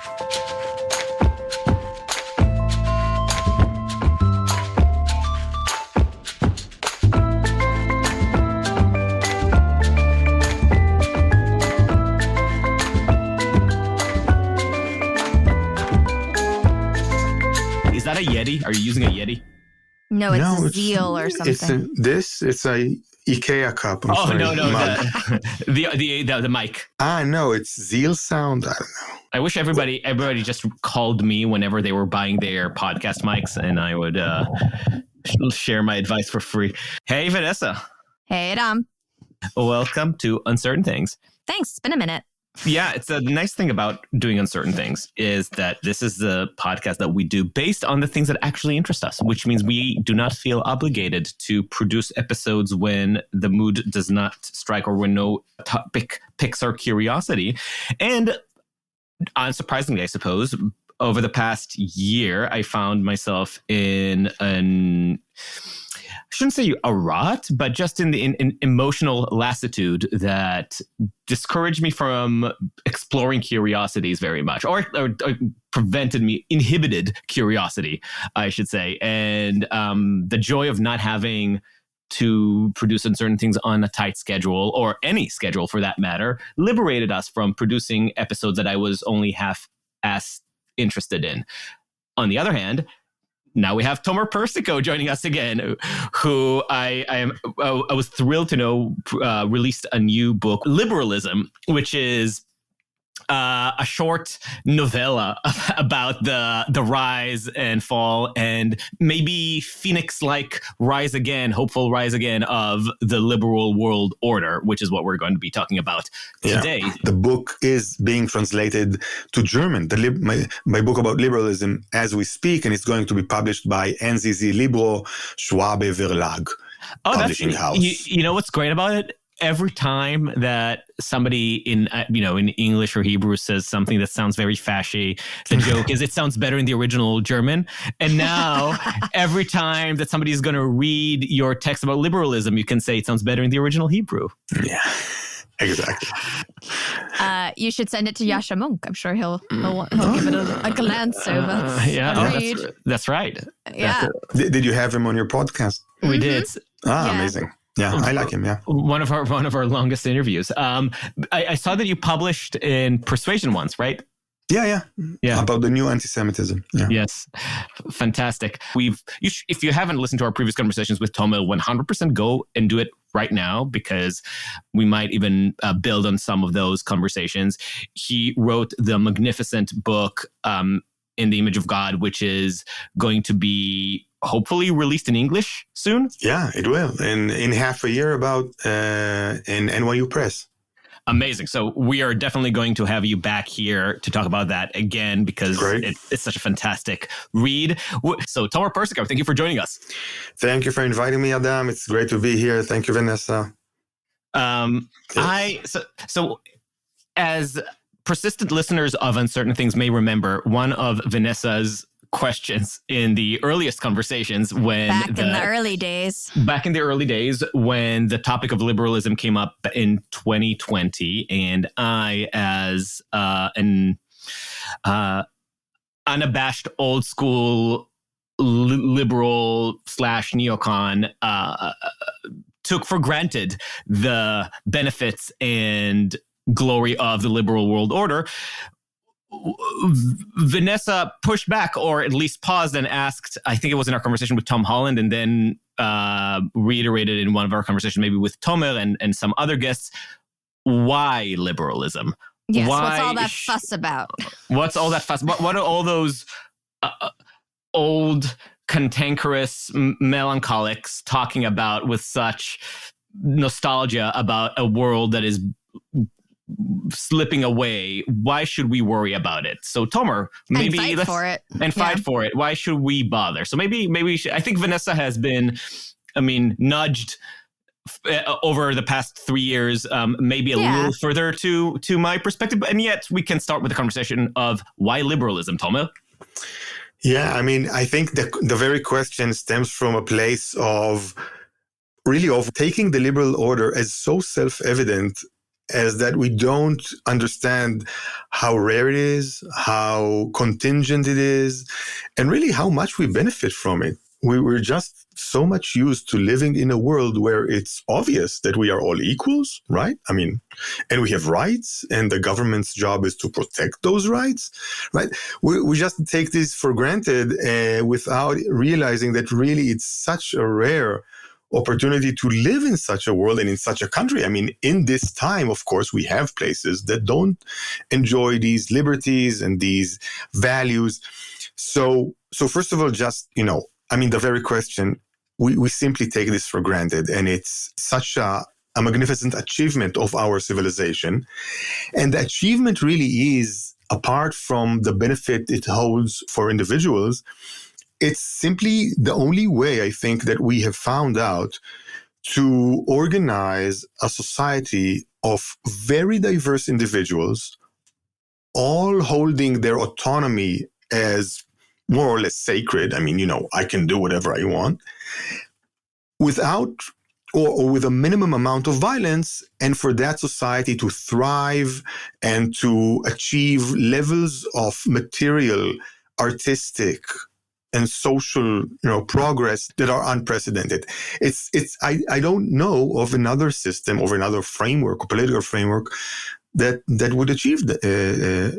Is that a Yeti? Are you using a Yeti? No, it's a Zeal or something. It's a IKEA cup. I'm sorry, no, mug. the mic. No, it's Zeal sound. I don't know. I wish everybody just called me whenever they were buying their podcast mics, and I would share my advice for free. Hey, Vanessa. Hey, Dom. Welcome to Uncertain Things. Thanks. It's been a minute. Yeah, it's a nice thing about doing Uncertain Things is that this is the podcast that we do based on the things that actually interest us, which means we do not feel obligated to produce episodes when the mood does not strike or when no topic piques our curiosity. And unsurprisingly, I suppose, over the past year, I found myself in I shouldn't say a rut, but just in emotional lassitude that discouraged me from exploring curiosities very much, or inhibited curiosity, I should say. And the joy of not having to produce Uncertain Things on a tight schedule, or any schedule for that matter, liberated us from producing episodes that I was only half as interested in. On the other hand, now we have Tomer Persico joining us again, who I was thrilled to know released a new book, Liberalism, which is a short novella about the rise and fall and maybe Phoenix-like hopeful rise again of the liberal world order, which is what we're going to be talking about today. Yeah. The book is being translated to German, my book about liberalism, as we speak, and it's going to be published by NZZ Libro Schwabe Verlag publishing house. You know what's great about it? Every time that somebody in English or Hebrew says something that sounds very fashy, the joke is it sounds better in the original German. And now every time that somebody is going to read your text about liberalism, you can say it sounds better in the original Hebrew. Yeah, exactly. You should send it to Yasha Monk. I'm sure he'll give it a glance over. That's right. Yeah. Did you have him on your podcast? We did. Amazing. Yeah, I like him. Yeah, one of our longest interviews. I saw that you published in Persuasion once, right? Yeah. About the new anti-Semitism. Yeah. Yes, fantastic. If you haven't listened to our previous conversations with Tomer, 100% go and do it right now, because we might even build on some of those conversations. He wrote the magnificent book, In the Image of God, which is going to be hopefully released in English soon. Yeah, it will. In half a year about in NYU Press. Amazing. So we are definitely going to have you back here to talk about that again, because it's such a fantastic read. So Tomer Persico, thank you for joining us. Thank you for inviting me, Adam. It's great to be here. Thank you, Vanessa. So as persistent listeners of Uncertain Things may remember, one of Vanessa's questions in the earliest conversations back in the early days when the topic of liberalism came up in 2020, and I, as an unabashed old school liberal / neocon, took for granted the benefits and glory of the liberal world order. Vanessa pushed back, or at least paused, and asked, I think it was in our conversation with Tom Holland, and then reiterated in one of our conversations maybe with Tomer and some other guests, why liberalism? Yes, what's all that fuss about? What's all that fuss? What are all those old, cantankerous melancholics talking about with such nostalgia about a world that is slipping away? Why should we worry about it? So Tomer, maybe fight for it. Fight for it. Why should we bother? So maybe we should. I think Vanessa has been, nudged over the past 3 years, maybe a little further to my perspective, and yet we can start with the conversation of why liberalism, Tomer. Yeah, I think the very question stems from a place of taking the liberal order as so self-evident as that we don't understand how rare it is, how contingent it is, and really how much we benefit from it. We're just so much used to living in a world where it's obvious that we are all equals, right? I mean, and we have rights, and the government's job is to protect those rights, right? We just take this for granted without realizing that really it's such a rare opportunity to live in such a world and in such a country. I mean, in this time, of course, we have places that don't enjoy these liberties and these values. So first of all, just, the very question, we simply take this for granted, and it's such a magnificent achievement of our civilization. And the achievement really is, apart from the benefit it holds for individuals, it's simply the only way, I think, that we have found out to organize a society of very diverse individuals, all holding their autonomy as more or less sacred. I mean, I can do whatever I want without or with a minimum amount of violence, and for that society to thrive and to achieve levels of material, artistic, and social, progress that are unprecedented. I don't know of another system or another framework, or political framework, that would achieve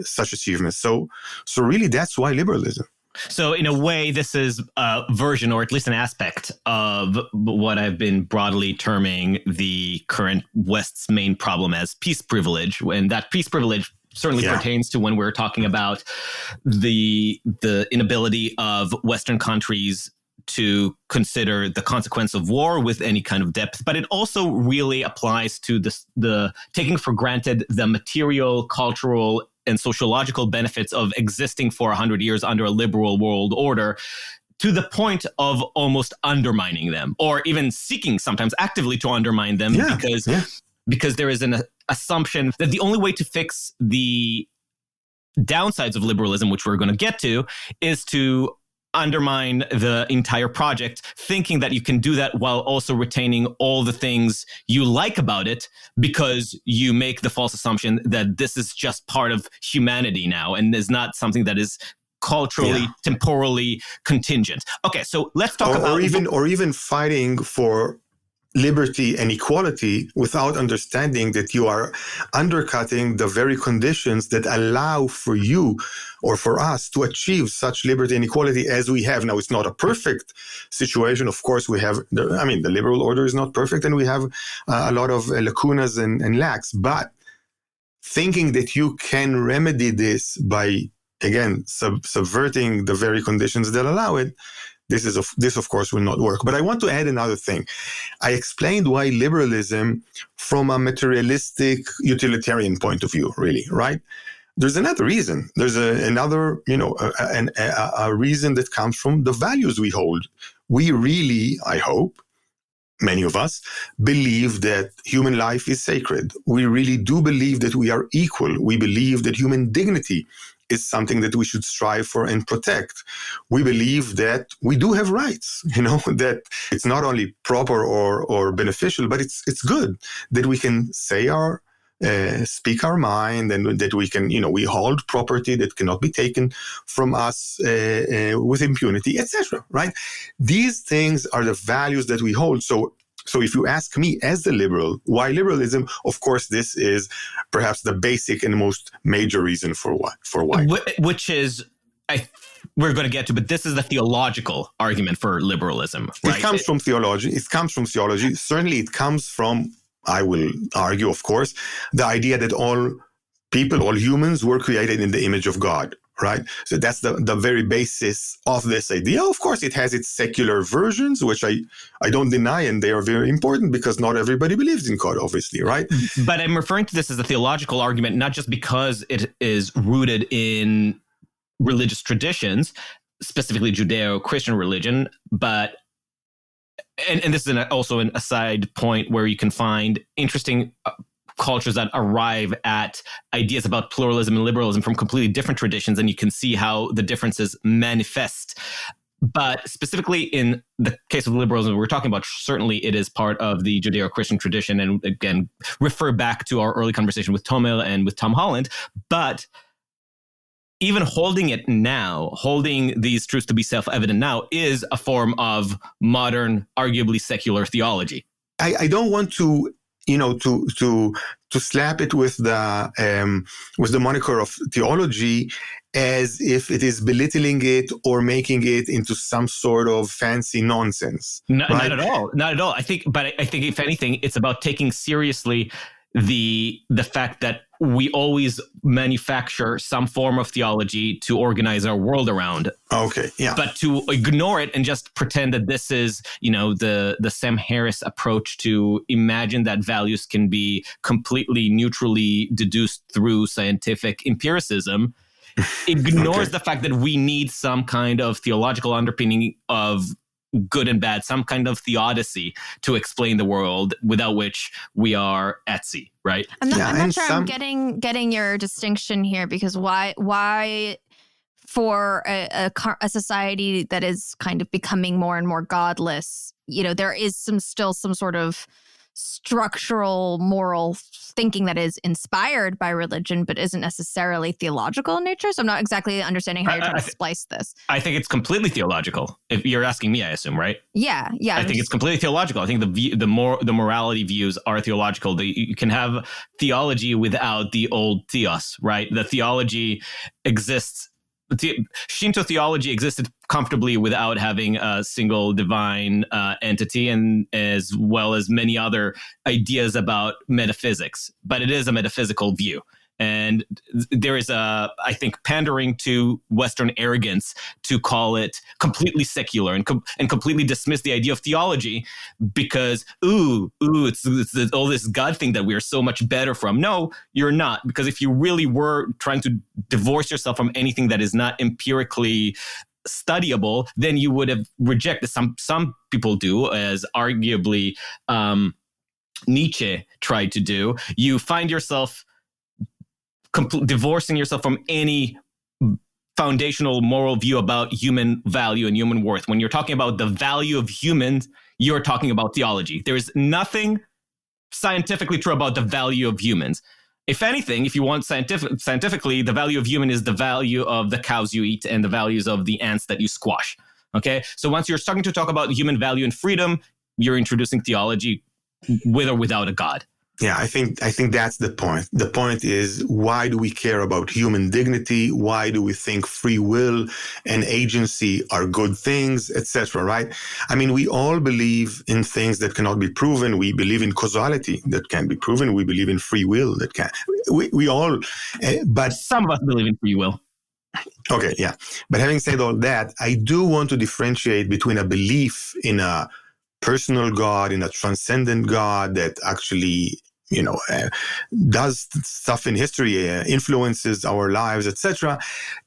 such achievements. So really, that's why liberalism. So in a way, this is a version, or at least an aspect, of what I've been broadly terming the current West's main problem as peace privilege. And that peace privilege certainly pertains to when we're talking about the inability of Western countries to consider the consequence of war with any kind of depth. But it also really applies to the taking for granted the material, cultural, and sociological benefits of existing for 100 years under a liberal world order, to the point of almost undermining them, or even seeking sometimes actively to undermine them, because there is an assumption that the only way to fix the downsides of liberalism, which we're going to get to, is to undermine the entire project, thinking that you can do that while also retaining all the things you like about it, because you make the false assumption that this is just part of humanity now and is not something that is culturally, temporally contingent. Okay, so let's talk about... Or even fighting for liberty and equality without understanding that you are undercutting the very conditions that allow for you or for us to achieve such liberty and equality as we have. Now, it's not a perfect situation. Of course, we have, the liberal order is not perfect, and we have a lot of lacunas and lacks. But thinking that you can remedy this by, again, subverting the very conditions that allow it, this of course will not work. But I want to add another thing. I explained why liberalism from a materialistic utilitarian point of view, really, right? There's another reason. There's another reason that comes from the values we hold. We really, I hope, many of us believe that human life is sacred. We really do believe that we are equal. We believe that human dignity is something that we should strive for and protect. We believe that we do have rights, that it's not only proper or beneficial, but it's good that we can say speak our mind, and that we can, we hold property that cannot be taken from us with impunity, etc. Right? These things are the values that we hold. So if you ask me as the liberal, why liberalism? Of course, this is perhaps the basic and most major reason for why. Which is, we're going to get to, but this is the theological argument for liberalism. Right? It comes from theology. Certainly it comes from, I will argue, of course, the idea that all people, all humans were created in the image of God. Right? So that's the very basis of this idea. Of course, it has its secular versions, which I don't deny, and they are very important because not everybody believes in God, obviously, right? But I'm referring to this as a theological argument, not just because it is rooted in religious traditions, specifically Judeo-Christian religion, but, and this is also an aside point where you can find interesting cultures that arrive at ideas about pluralism and liberalism from completely different traditions, and you can see how the differences manifest. But specifically in the case of liberalism, we're talking about, certainly it is part of the Judeo-Christian tradition. And again, refer back to our early conversation with Tomer and with Tom Holland. But even holding it now, holding these truths to be self-evident now, is a form of modern, arguably secular theology. I don't want to, to slap it with the moniker of theology as if it is belittling it or making it into some sort of fancy nonsense. No, right? Not at all. Not at all. I think if anything, it's about taking seriously the fact that we always manufacture some form of theology to organize our world around. Okay, yeah. But to ignore it and just pretend that this is, the Sam Harris approach to imagine that values can be completely neutrally deduced through scientific empiricism ignores the fact that we need some kind of theological underpinning of good and bad, some kind of theodicy to explain the world, without which we are at sea, right? I'm not sure I'm getting your distinction here, because why for a society that is kind of becoming more and more godless, there is still some sort of structural moral thinking that is inspired by religion, but isn't necessarily theological in nature. So I'm not exactly understanding how you're trying to splice this. I think it's completely theological. If you're asking me, I assume, right? Yeah. I think it's completely theological. I think the morality views are theological. You can have theology without the old theos, right? The theology exists. Shinto theology existed comfortably without having a single divine entity, and as well as many other ideas about metaphysics. But it is a metaphysical view. And there is I think, pandering to Western arrogance to call it completely secular and completely dismiss the idea of theology because, it's all this God thing that we are so much better from. No, you're not. Because if you really were trying to divorce yourself from anything that is not empirically studyable, then you would have rejected. Some people do, as arguably Nietzsche tried to do. You find yourself divorcing yourself from any foundational moral view about human value and human worth. When you're talking about the value of humans, you're talking about theology. There is nothing scientifically true about the value of humans. If anything, if you want scientifically, the value of human is the value of the cows you eat and the values of the ants that you squash. Okay? So once you're starting to talk about human value and freedom, you're introducing theology with or without a God. Yeah, I think that's the point. The point is, why do we care about human dignity? Why do we think free will and agency are good things, etc., right? I mean, we all believe in things that cannot be proven. We believe in causality that can be proven. We believe in free will that can. We all, but some of us believe in free will. Okay, yeah. But having said all that, I do want to differentiate between a belief in a personal God, in a transcendent God that actually, does stuff in history, influences our lives, etc.,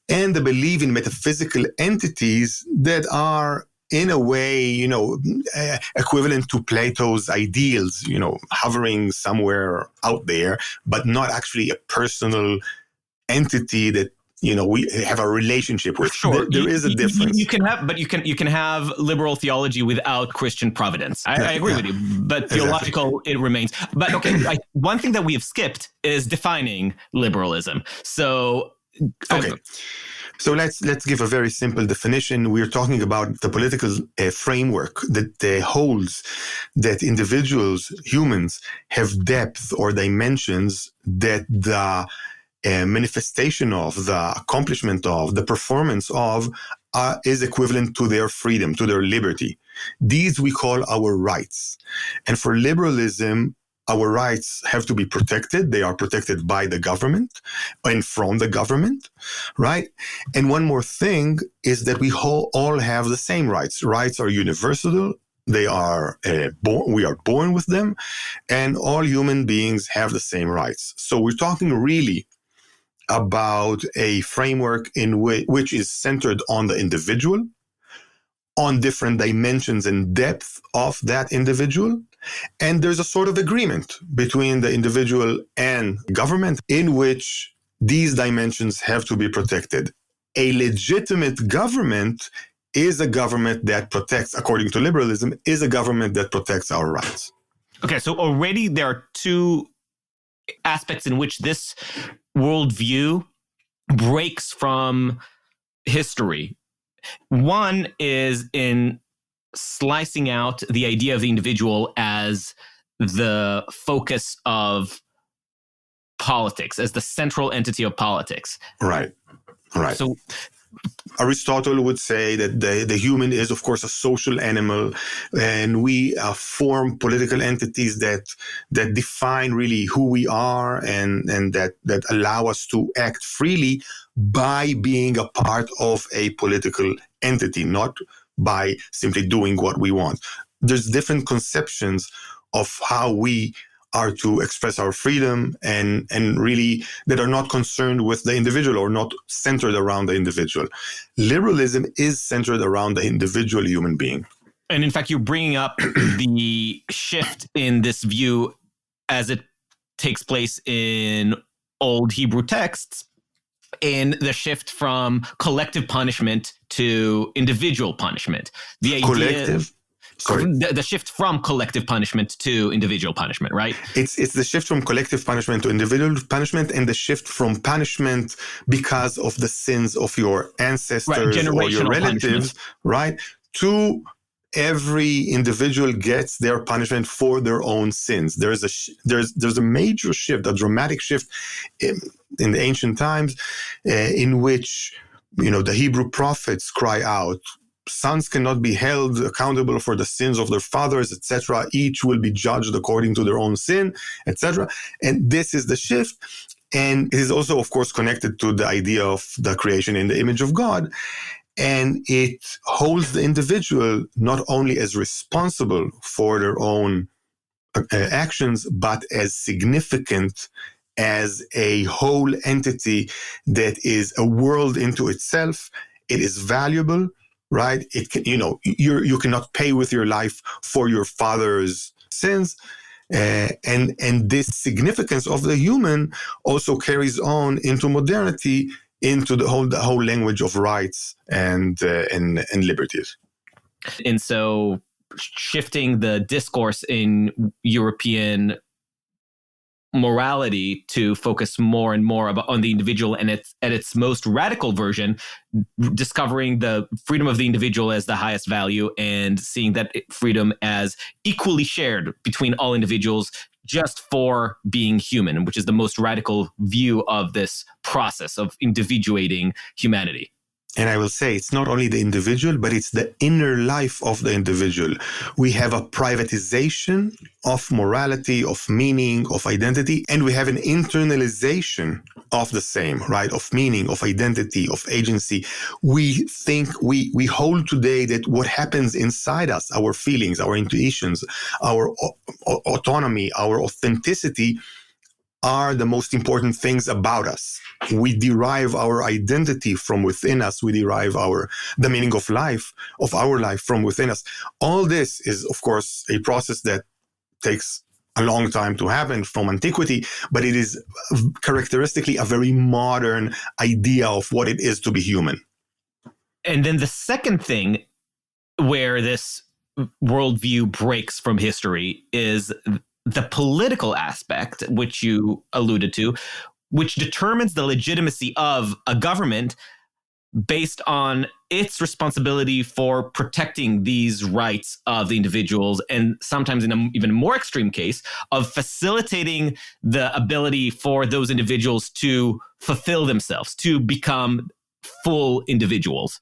and the belief in metaphysical entities that are, in a way, equivalent to Plato's ideals, hovering somewhere out there, but not actually a personal entity that we have a relationship with. Sure. There is a difference. You can have liberal theology without Christian providence. I agree with you, but theological it remains. But okay, one thing that we have skipped is defining liberalism. So okay. So let's give a very simple definition. We're talking about the political framework that holds that individuals, humans, have depth or dimensions that the manifestation of, the accomplishment of, the performance of is equivalent to their freedom, to their liberty. These we call our rights. And for liberalism, our rights have to be protected. They are protected by the government and from the government, right? And one more thing is that we all have the same rights. Rights are universal. They are we are born with them, and all human beings have the same rights. So we're talking really about a framework in which is centered on the individual, on different dimensions and depth of that individual. And there's a sort of agreement between the individual and government in which these dimensions have to be protected. A legitimate government is a government that protects, according to liberalism, is a government that protects our rights. Okay, so already there are two aspects in which this worldview breaks from history. One is in slicing out the idea of the individual as the focus of politics, as the central entity of politics. Right. So Aristotle would say that the human is, of course, a social animal, and we form political entities that define really who we are and that allow us to act freely by being a part of a political entity, not by simply doing what we want. There's different conceptions of how we are to express our freedom and really that are not concerned with the individual or not centered around the individual. Liberalism is centered around the individual human being. And in fact, you're bringing up the shift in this view as it takes place in old Hebrew texts, in the shift from collective punishment to individual punishment. The idea the shift from collective punishment to individual punishment, right? It's the shift from collective punishment to individual punishment, and the shift from punishment because of the sins of your ancestors or your relatives, right? To every individual gets their punishment for their own sins. There's a major shift, a dramatic shift in the ancient times, in which the Hebrew prophets cry out, sons cannot be held accountable for the sins of their fathers, etc. Each will be judged according to their own sin, etc. And this is the shift. And it is also, of course, connected to the idea of the creation in the image of God. And it holds the individual not only as responsible for their own actions, but as significant as a whole entity that is a world into itself. It is valuable. Right? It can, you cannot pay with your life for your father's sins. And this significance of the human also carries on into modernity, into the whole language of rights and liberties. And so shifting the discourse in European morality to focus more and more on the individual and at its most radical version, discovering the freedom of the individual as the highest value and seeing that freedom as equally shared between all individuals just for being human, which is the most radical view of this process of individuating humanity. And I will say it's not only the individual, but it's the inner life of the individual. We have a privatization of morality, of meaning, of identity, and we have an internalization of the same, right? Of meaning, of identity, of agency. We think, we hold today that what happens inside us, our feelings, our intuitions, our autonomy, our authenticity, are the most important things about us. We derive our identity from within us. We derive the meaning of life, of our life, from within us. All this is, of course, a process that takes a long time to happen from antiquity, but it is characteristically a very modern idea of what it is to be human. And then the second thing where this worldview breaks from history is the political aspect, which you alluded to, which determines the legitimacy of a government based on its responsibility for protecting these rights of the individuals, and sometimes in an even more extreme case of facilitating the ability for those individuals to fulfill themselves, to become full individuals.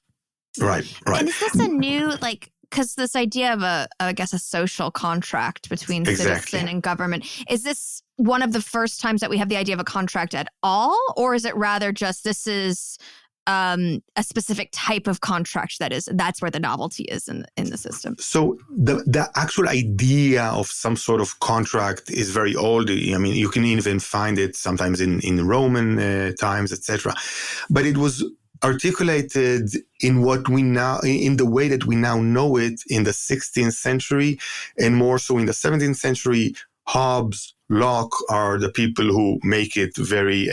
Right. And is this a new, because this idea of a social contract between citizen and government, is this one of the first times that we have the idea of a contract at all? Or is it rather just this is a specific type of contract that's where the novelty is in the system? So the actual idea of some sort of contract is very old. I mean, you can even find it sometimes in Roman times, etc. But it was articulated in the way that we now know it in the 16th century, and more so in the 17th century. Hobbes, Locke are the people who make it a very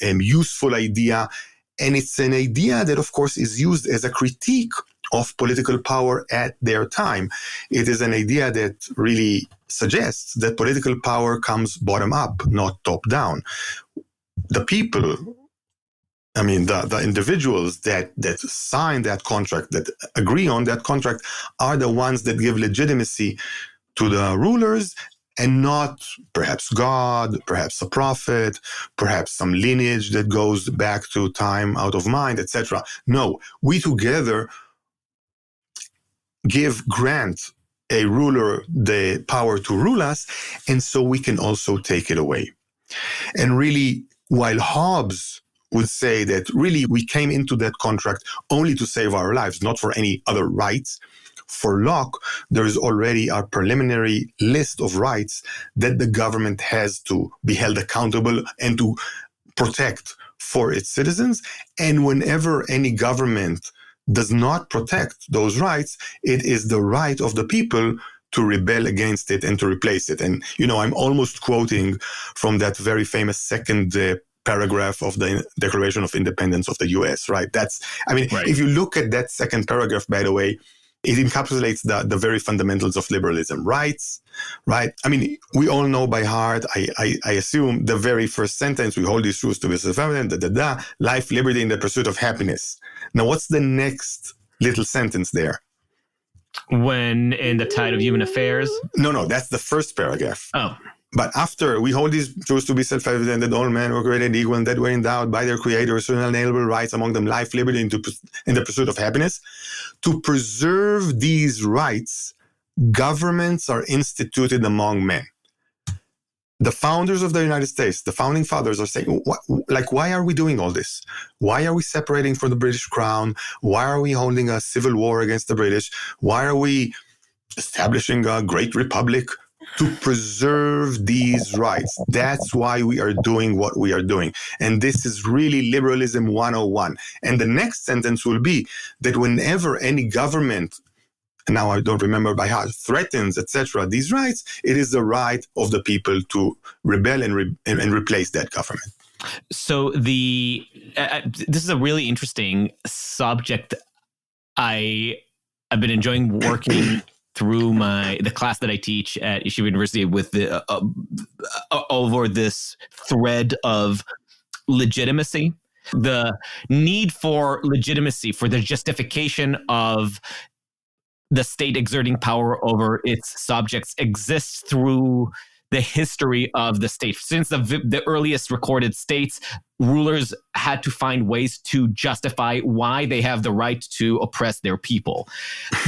useful idea. And it's an idea that, of course, is used as a critique of political power at their time. It is an idea that really suggests that political power comes bottom up, not top down. The people, the individuals that sign that contract, that agree on that contract, are the ones that give legitimacy to the rulers, and not perhaps God, perhaps a prophet, perhaps some lineage that goes back to time out of mind, etc. No, we together grant a ruler the power to rule us, and so we can also take it away. And really, while Hobbes would say that really we came into that contract only to save our lives, not for any other rights, for Locke, there is already a preliminary list of rights that the government has to be held accountable and to protect for its citizens. And whenever any government does not protect those rights, it is the right of the people to rebel against it and to replace it. And, I'm almost quoting from that very famous second paragraph of the Declaration of Independence of the US, right? Right. If you look at that second paragraph, by the way, it encapsulates the very fundamentals of liberalism. Rights, right? We all know by heart, I assume, the very first sentence: we hold these truths to be self-evident, life, liberty, and the pursuit of happiness. Now, what's the next little sentence there? When in the tide of human affairs? No, that's the first paragraph. Oh. But after, we hold these truths to be self-evident, that all men were created equal and that were endowed by their creator certain inalienable rights, among them life, liberty, and the pursuit of happiness. To preserve these rights, governments are instituted among men. The founders of the United States, the founding fathers, are saying, why are we doing all this? Why are we separating from the British crown? Why are we holding a civil war against the British? Why are we establishing a great republic? To preserve these rights. That's why we are doing what we are doing. And this is really liberalism 101. And the next sentence will be that whenever any government, now I don't remember by heart, threatens, etc., these rights, it is the right of the people to rebel and replace that government. So this is a really interesting subject. I've been enjoying working through the class that I teach at Yeshiva University with over this thread of legitimacy, the need for legitimacy, for the justification of the state exerting power over its subjects exists through the history of the state. Since the earliest recorded states, rulers had to find ways to justify why they have the right to oppress their people.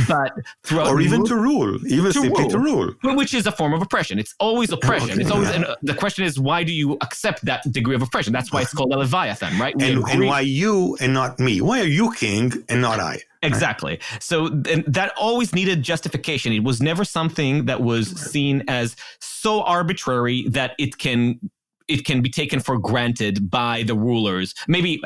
But or even to rule, simply to rule. Which is a form of oppression. It's always oppression. Okay, it's always, and the question is, why do you accept that degree of oppression? That's why it's called a Leviathan, right? And why you and not me? Why are you king and not I? Exactly. So that always needed justification. It was never something that was seen as so arbitrary that it can be taken for granted by the rulers. Maybe,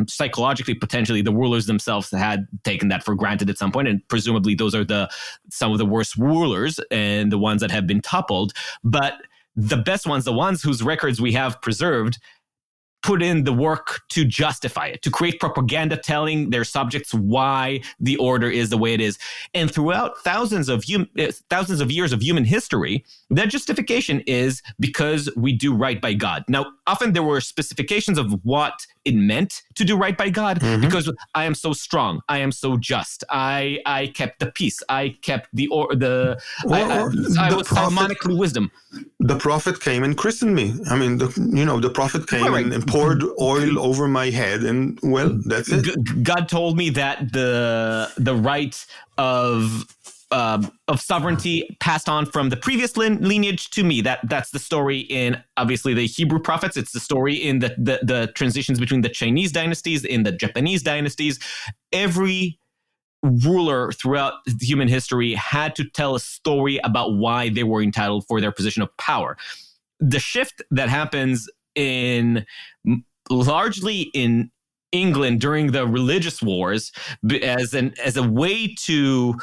psychologically, potentially, the rulers themselves had taken that for granted at some point, and presumably those are some of the worst rulers and the ones that have been toppled. But the best ones, the ones whose records we have preserved, put in the work to justify it, to create propaganda telling their subjects why the order is the way it is. And throughout thousands of years of human history, that justification is because we do right by God. Now, often there were specifications of what it meant to do right by God, because I am so strong, I am so just, I kept the peace, I kept I was harmonically wisdom. The prophet came and christened me. The prophet came and poured oil over my head, and that's it. God told me that the right of sovereignty passed on from the previous lineage to me. That's the story in, obviously, the Hebrew prophets. It's the story in the transitions between the Chinese dynasties, in the Japanese dynasties. Every ruler throughout human history had to tell a story about why they were entitled for their position of power. The shift that happens largely in England during the religious wars as a way to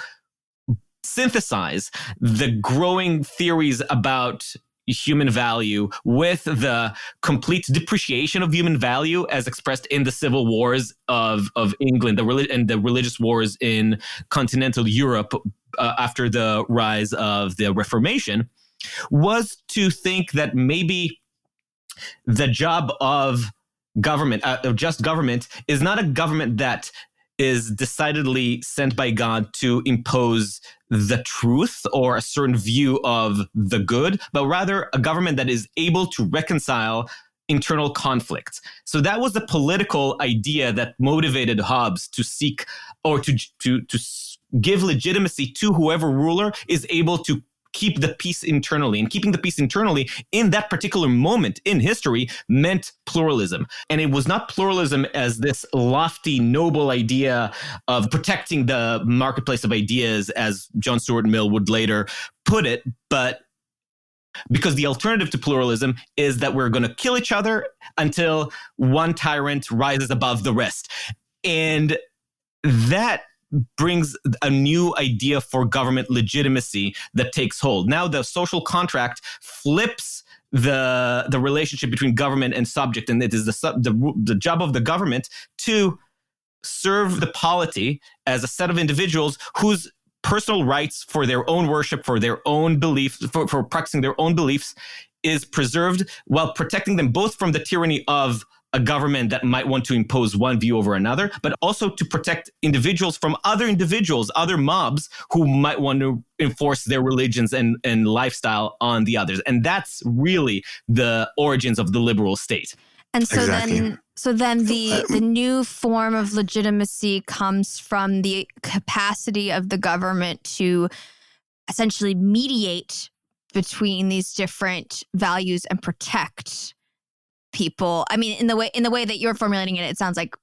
synthesize the growing theories about human value with the complete depreciation of human value as expressed in the civil wars of England, and the religious wars in continental Europe after the rise of the Reformation, was to think that maybe the job of government, just government, is not a government that is decidedly sent by God to impose the truth or a certain view of the good, but rather a government that is able to reconcile internal conflicts. So that was the political idea that motivated Hobbes to seek or to give legitimacy to whoever ruler is able to keep the peace internally. And keeping the peace internally in that particular moment in history meant pluralism. And it was not pluralism as this lofty, noble idea of protecting the marketplace of ideas, as John Stuart Mill would later put it, but because the alternative to pluralism is that we're going to kill each other until one tyrant rises above the rest. And that brings a new idea for government legitimacy that takes hold. Now the social contract flips the relationship between government and subject, and it is the job of the government to serve the polity as a set of individuals whose personal rights for their own worship, for their own beliefs, for practicing their own beliefs is preserved, while protecting them both from the tyranny of a government that might want to impose one view over another, but also to protect individuals from other individuals, other mobs who might want to enforce their religions and lifestyle on the others. And that's really the origins of the liberal state. And so Exactly. then the new form of legitimacy comes from the capacity of the government to essentially mediate between these different values and protect people. I mean, in the way that you're formulating it, it sounds like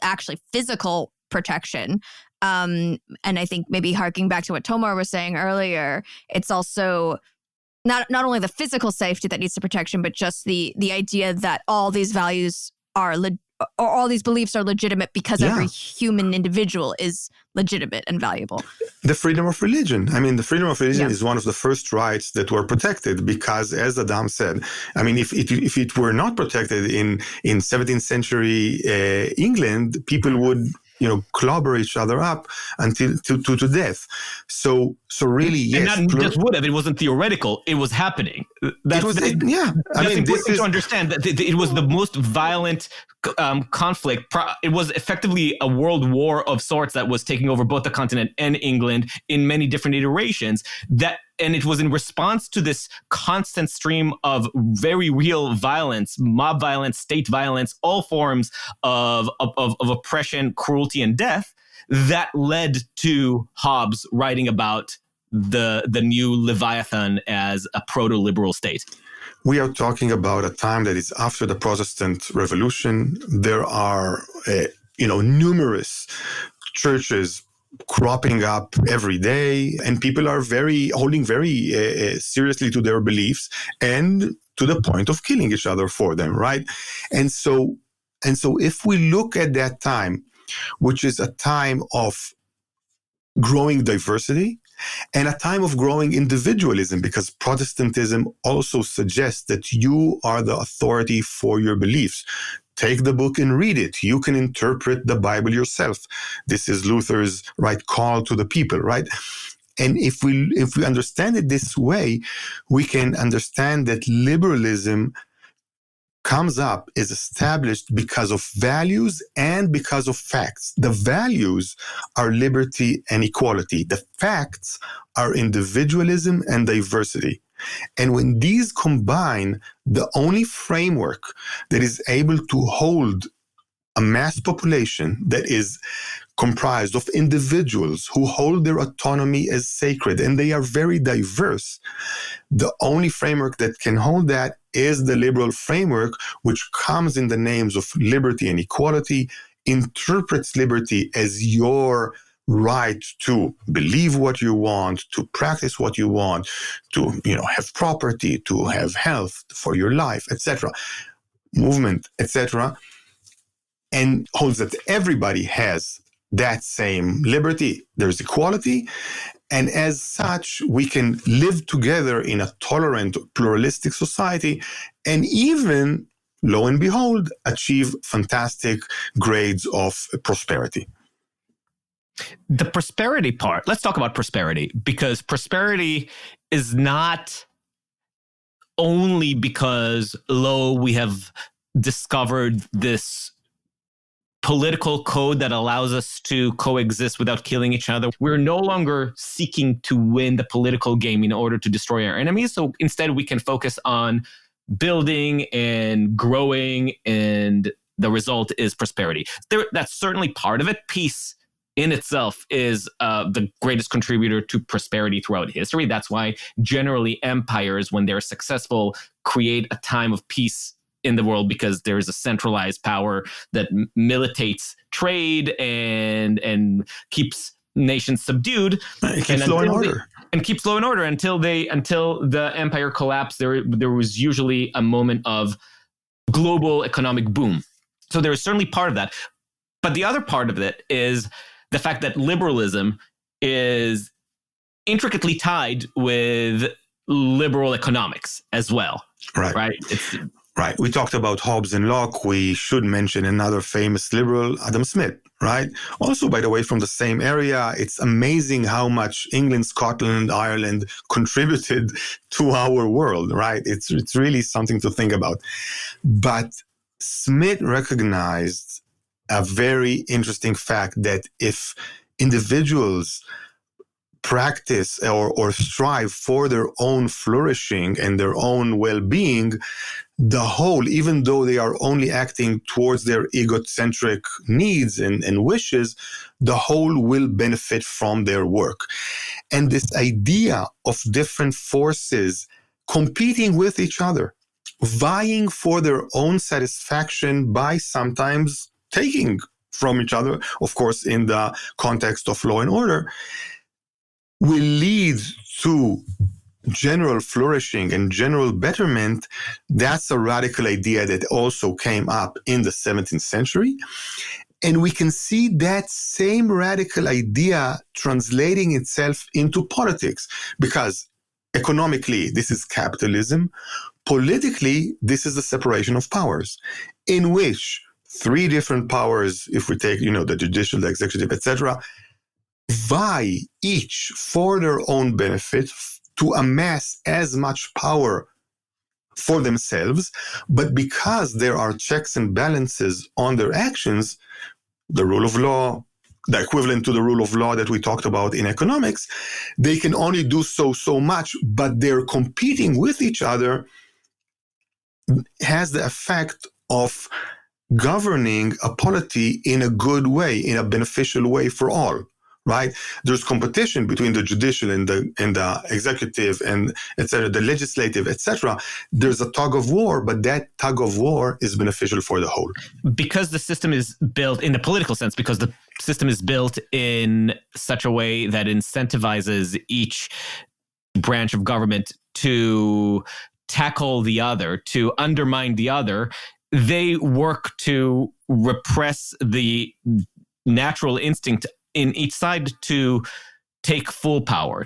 actually physical protection. And I think maybe harking back to what Tomer was saying earlier, it's also not only the physical safety that needs the protection, but just the idea that all these values are or all these beliefs are legitimate because every human individual is legitimate and valuable. The freedom of religion. I mean, the freedom of religion is one of the first rights that were protected because, as Adam said, I mean, if it were not protected in 17th century England, people would, clobber each other up until to death. So really, yes. And not just would have, it wasn't theoretical, it was happening. That's important to understand that it was the most violent conflict. It was effectively a world war of sorts that was taking over both the continent and England in many different iterations. And it was in response to this constant stream of very real violence, mob violence, state violence, all forms of oppression, cruelty, and death that led to Hobbes writing about the new Leviathan as a proto-liberal state. We are talking about a time that is after the Protestant Revolution. There are, numerous churches cropping up every day, and people are holding very seriously to their beliefs and to the point of killing each other for them, right? And so if we look at that time, which is a time of growing diversity and a time of growing individualism, because Protestantism also suggests that you are the authority for your beliefs. Take the book and read it. You can interpret the Bible yourself. This is Luther's call to the people, right? And if we understand it this way, we can understand that liberalism comes up, is established because of values and because of facts. The values are liberty and equality. The facts are individualism and diversity. And when these combine, the only framework that is able to hold a mass population that is comprised of individuals who hold their autonomy as sacred, and they are very diverse, the only framework that can hold that is the liberal framework, which comes in the names of liberty and equality, interprets liberty as your right to believe what you want, to practice what you want, to have property, to have health for your life, etc., movement, etc., and holds that everybody has that same liberty. There's equality, And as such, we can live together in a tolerant, pluralistic society and even, lo and behold, achieve fantastic grades of prosperity. The prosperity part, let's talk about prosperity, because prosperity is not only because, we have discovered this political code that allows us to coexist without killing each other. We're no longer seeking to win the political game in order to destroy our enemies. So instead, we can focus on building and growing, and the result is prosperity. That's certainly part of it. Peace in itself is the greatest contributor to prosperity throughout history. That's why generally empires, when they're successful, create a time of peace in the world, because there is a centralized power that militates trade and keeps nations subdued. It keeps law and order. And keeps law and order until the empire collapsed. There was usually a moment of global economic boom. So there is certainly part of that. But the other part of it is the fact that liberalism is intricately tied with liberal economics as well. Right. Right. We talked about Hobbes and Locke. We should mention another famous liberal, Adam Smith, right? Also, by the way, from the same area. It's amazing how much England, Scotland, Ireland contributed to our world, right? It's really something to think about. But Smith recognized a very interesting fact that if individuals practice or strive for their own flourishing and their own well-being, the whole, even though they are only acting towards their egocentric needs and wishes, the whole will benefit from their work. And this idea of different forces competing with each other, vying for their own satisfaction by sometimes taking from each other, of course, in the context of law and order, will lead to general flourishing and general betterment. That's a radical idea that also came up in the 17th century. And we can see that same radical idea translating itself into politics, because economically, this is capitalism. Politically, this is the separation of powers, in which three different powers, if we take, the judicial, the executive, etc., vie each for their own benefit to amass as much power for themselves. But because there are checks and balances on their actions, the rule of law, the equivalent to the rule of law that we talked about in economics, they can only do so much, but they're competing with each other, has the effect of governing a polity in a good way, in a beneficial way for all. Right? There's competition between the judicial and the executive and etc., the legislative, etc. There's a tug of war, but that tug of war is beneficial for the whole. Because the system is built in the political sense, because the system is built in such a way that incentivizes each branch of government to tackle the other, to undermine the other, they work to repress the natural instinct in each side to take full power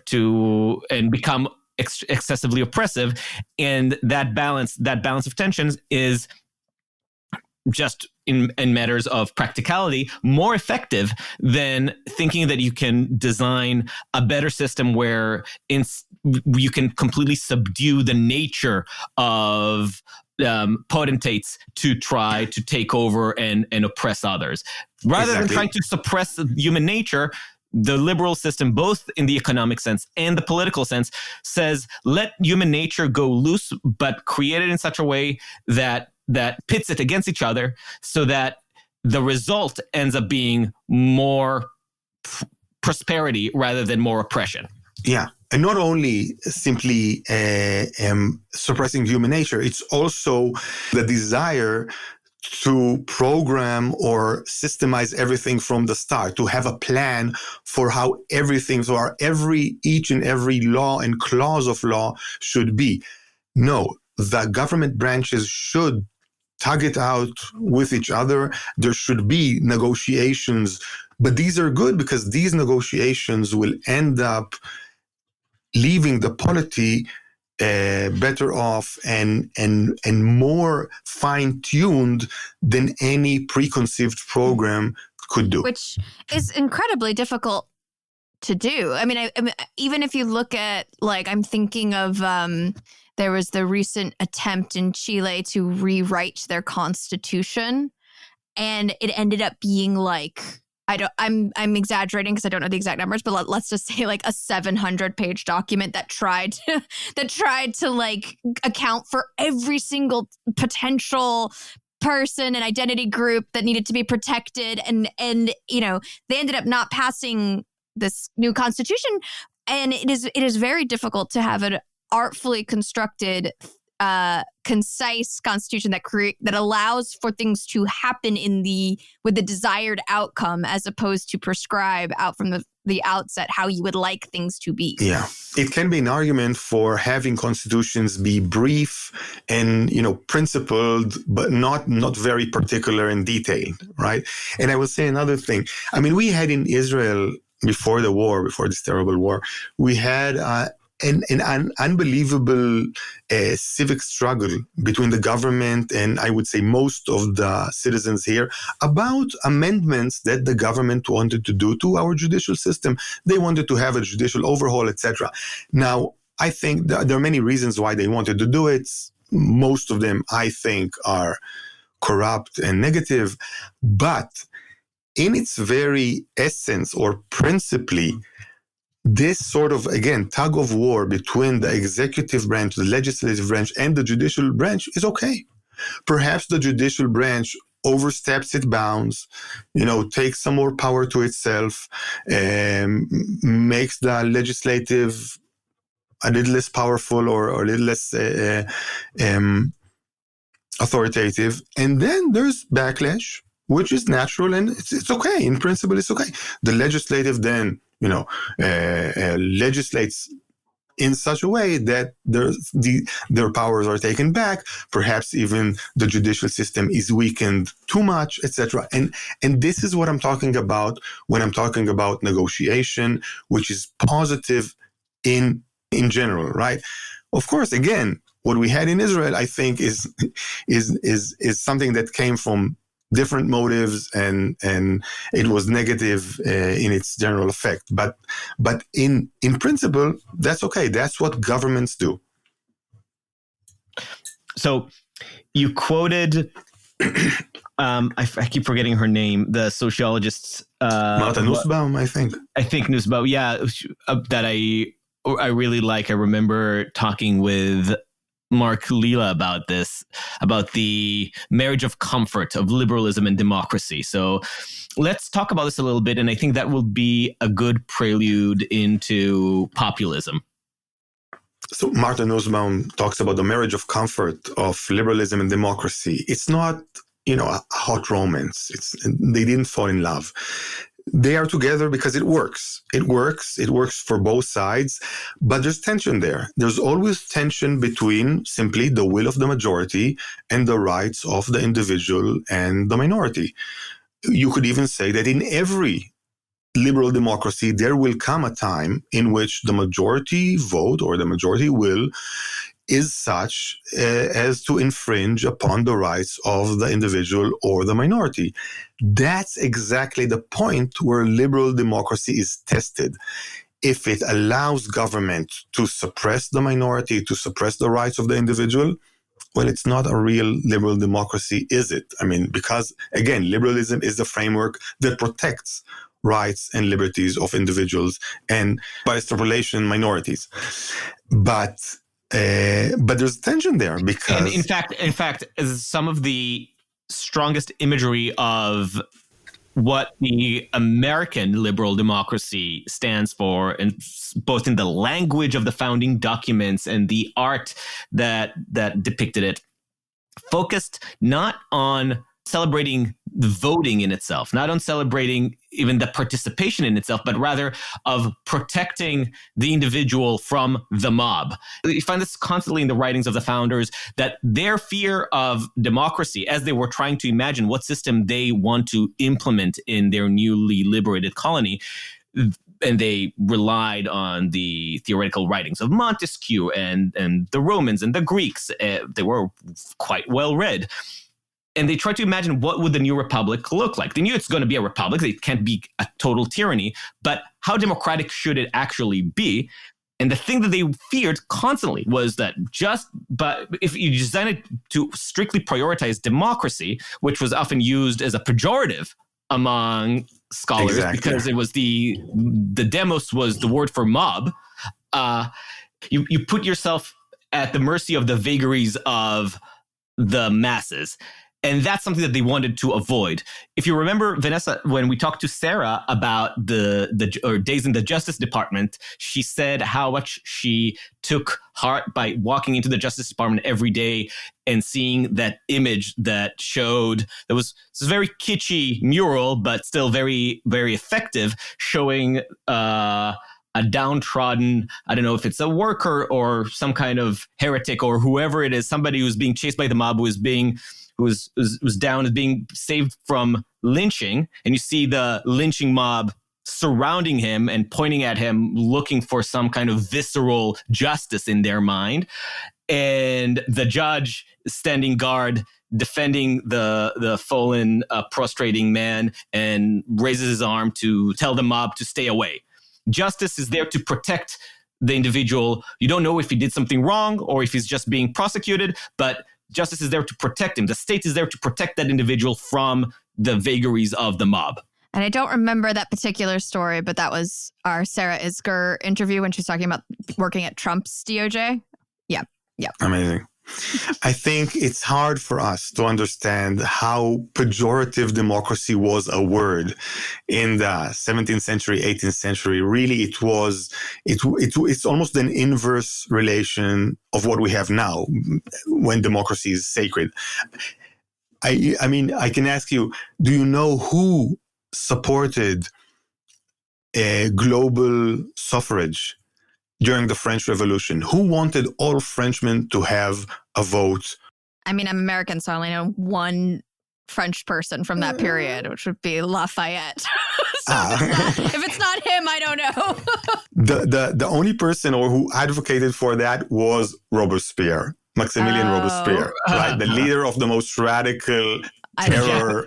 and become excessively oppressive. And that balance of tensions is just in matters of practicality more effective than thinking that you can design a better system where you can completely subdue the nature of potentates to try to take over and oppress others. Rather than trying to suppress human nature, the liberal system, both in the economic sense and the political sense, says let human nature go loose, but create it in such a way that pits it against each other, so that the result ends up being more prosperity rather than more oppression. Yeah. And not only simply suppressing human nature, it's also the desire to program or systemize everything from the start, to have a plan for how everything, so each and every law and clause of law should be. No, the government branches should tug it out with each other. There should be negotiations But these are good because these negotiations will end up leaving the polity better off and more fine-tuned than any preconceived program could do. Which is incredibly difficult to do. I mean, even if you look at, like, I'm thinking of there was the recent attempt in Chile to rewrite their constitution, and it ended up being like, I'm exaggerating because I don't know the exact numbers, but let's just say like a 700-page document that tried to like account for every single potential person and identity group that needed to be protected, and you know, they ended up not passing this new constitution, and it is very difficult to have an artfully constructed, concise constitution that allows for things to happen with the desired outcome, as opposed to prescribe out from the outset how you would like things to be. Yeah, it can be an argument for having constitutions be brief and, you know, principled, but not very particular and detailed, right? And I will say another thing. I mean, we had in Israel before this terrible war, we had an unbelievable civic struggle between the government and, I would say, most of the citizens here about amendments that the government wanted to do to our judicial system. They wanted to have a judicial overhaul, etc. Now, I think there are many reasons why they wanted to do it. Most of them, I think, are corrupt and negative, but in its very essence or principally, this sort of, again, tug of war between the executive branch, the legislative branch, and the judicial branch is okay. Perhaps the judicial branch oversteps its bounds, you know, takes some more power to itself, makes the legislative a little less powerful or a little less authoritative. And then there's backlash, which is natural, and it's okay. In principle, it's okay. The legislative then, you know, legislates in such a way that their powers are taken back. Perhaps even the judicial system is weakened too much, etc. And this is what I'm talking about when I'm talking about negotiation, which is positive in general, right? Of course, again, what we had in Israel, I think, is something that came from different motives, and it was negative in its general effect. But in principle, that's okay. That's what governments do. So you quoted, I keep forgetting her name, the sociologist Martha Nussbaum, I think. I think Nussbaum, yeah, that I really like. I remember talking with Mark Lila about this, about the marriage of comfort of liberalism and democracy. So let's talk about this a little bit, and I think that will be a good prelude into populism. So Martha Nussbaum talks about the marriage of comfort of liberalism and democracy. It's not, you know, a hot romance. They didn't fall in love. They are together because it works. It works for both sides, but there's tension there. There's always tension between simply the will of the majority and the rights of the individual and the minority. You could even say that in every liberal democracy, there will come a time in which the majority vote or the majority will is such as to infringe upon the rights of the individual or the minority. That's exactly the point where liberal democracy is tested. If it allows government to suppress the minority, to suppress the rights of the individual, well, it's not a real liberal democracy, is it? I mean, because, again, liberalism is the framework that protects rights and liberties of individuals and, by extrapolation, minorities. But there's tension there because, and in fact, some of the strongest imagery of what the American liberal democracy stands for, and both in the language of the founding documents and the art that depicted it, focused not on celebrating the voting in itself, not on celebrating even the participation in itself, but rather of protecting the individual from the mob. You find this constantly in the writings of the founders, that their fear of democracy, as they were trying to imagine what system they want to implement in their newly liberated colony, and they relied on the theoretical writings of Montesquieu and the Romans and the Greeks. They were quite well read. And they tried to imagine what would the new republic look like. They knew it's going to be a republic. It can't be a total tyranny. But how democratic should it actually be? And the thing that they feared constantly was that but if you design it to strictly prioritize democracy, which was often used as a pejorative among scholars, because it was the demos was the word for mob, you put yourself at the mercy of the vagaries of the masses. And that's something that they wanted to avoid. If you remember, Vanessa, when we talked to Sarah about the days in the Justice Department, she said how much she took heart by walking into the Justice Department every day and seeing that image that showed, that was this very kitschy mural, but still very, very effective, showing a downtrodden, I don't know if it's a worker or some kind of heretic or whoever it is, somebody who's being chased by the mob, who was down, as being saved from lynching. And you see the lynching mob surrounding him and pointing at him, looking for some kind of visceral justice in their mind. And the judge standing guard, defending the fallen, prostrating man, and raises his arm to tell the mob to stay away. Justice is there to protect the individual. You don't know if he did something wrong or if he's just being prosecuted, but justice is there to protect him. The state is there to protect that individual from the vagaries of the mob. And I don't remember that particular story, but that was our Sarah Isger interview when she was talking about working at Trump's DOJ. Yeah. Amazing. I think it's hard for us to understand how pejorative democracy was a word in the 17th century, 18th century. Really, it's almost an inverse relation of what we have now when democracy is sacred. I mean, I can ask you, do you know who supported a global suffrage during the French Revolution? Who wanted all Frenchmen to have a vote? I mean, I'm American, so I only know one French person from that period, which would be Lafayette. If it's not him, I don't know. The only person who advocated for that was Robespierre, Maximilien Robespierre, right? The leader of the most radical terror,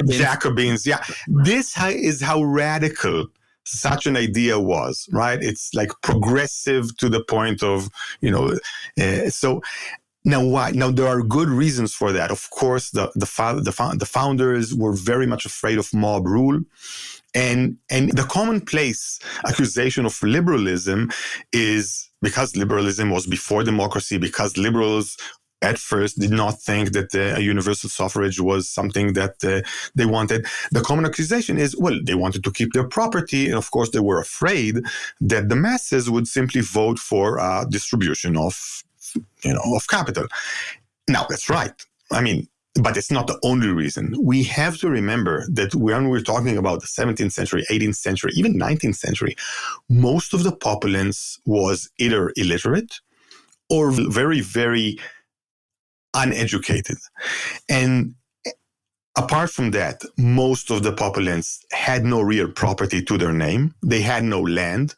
Jacobins. Yeah, this is how radical such an idea was, right? It's like progressive to the point of, so now why? Now there are good reasons for that. Of course, the founders were very much afraid of mob rule. And the commonplace accusation of liberalism is because liberalism was before democracy, because liberals at first did not think that a universal suffrage was something that they wanted. The common accusation is, well, they wanted to keep their property. And of course, they were afraid that the masses would simply vote for distribution of capital. Now, that's right. I mean, but it's not the only reason. We have to remember that when we're talking about the 17th century, 18th century, even 19th century, most of the populace was either illiterate or very, very uneducated. And apart from that, most of the populace had no real property to their name. They had no land.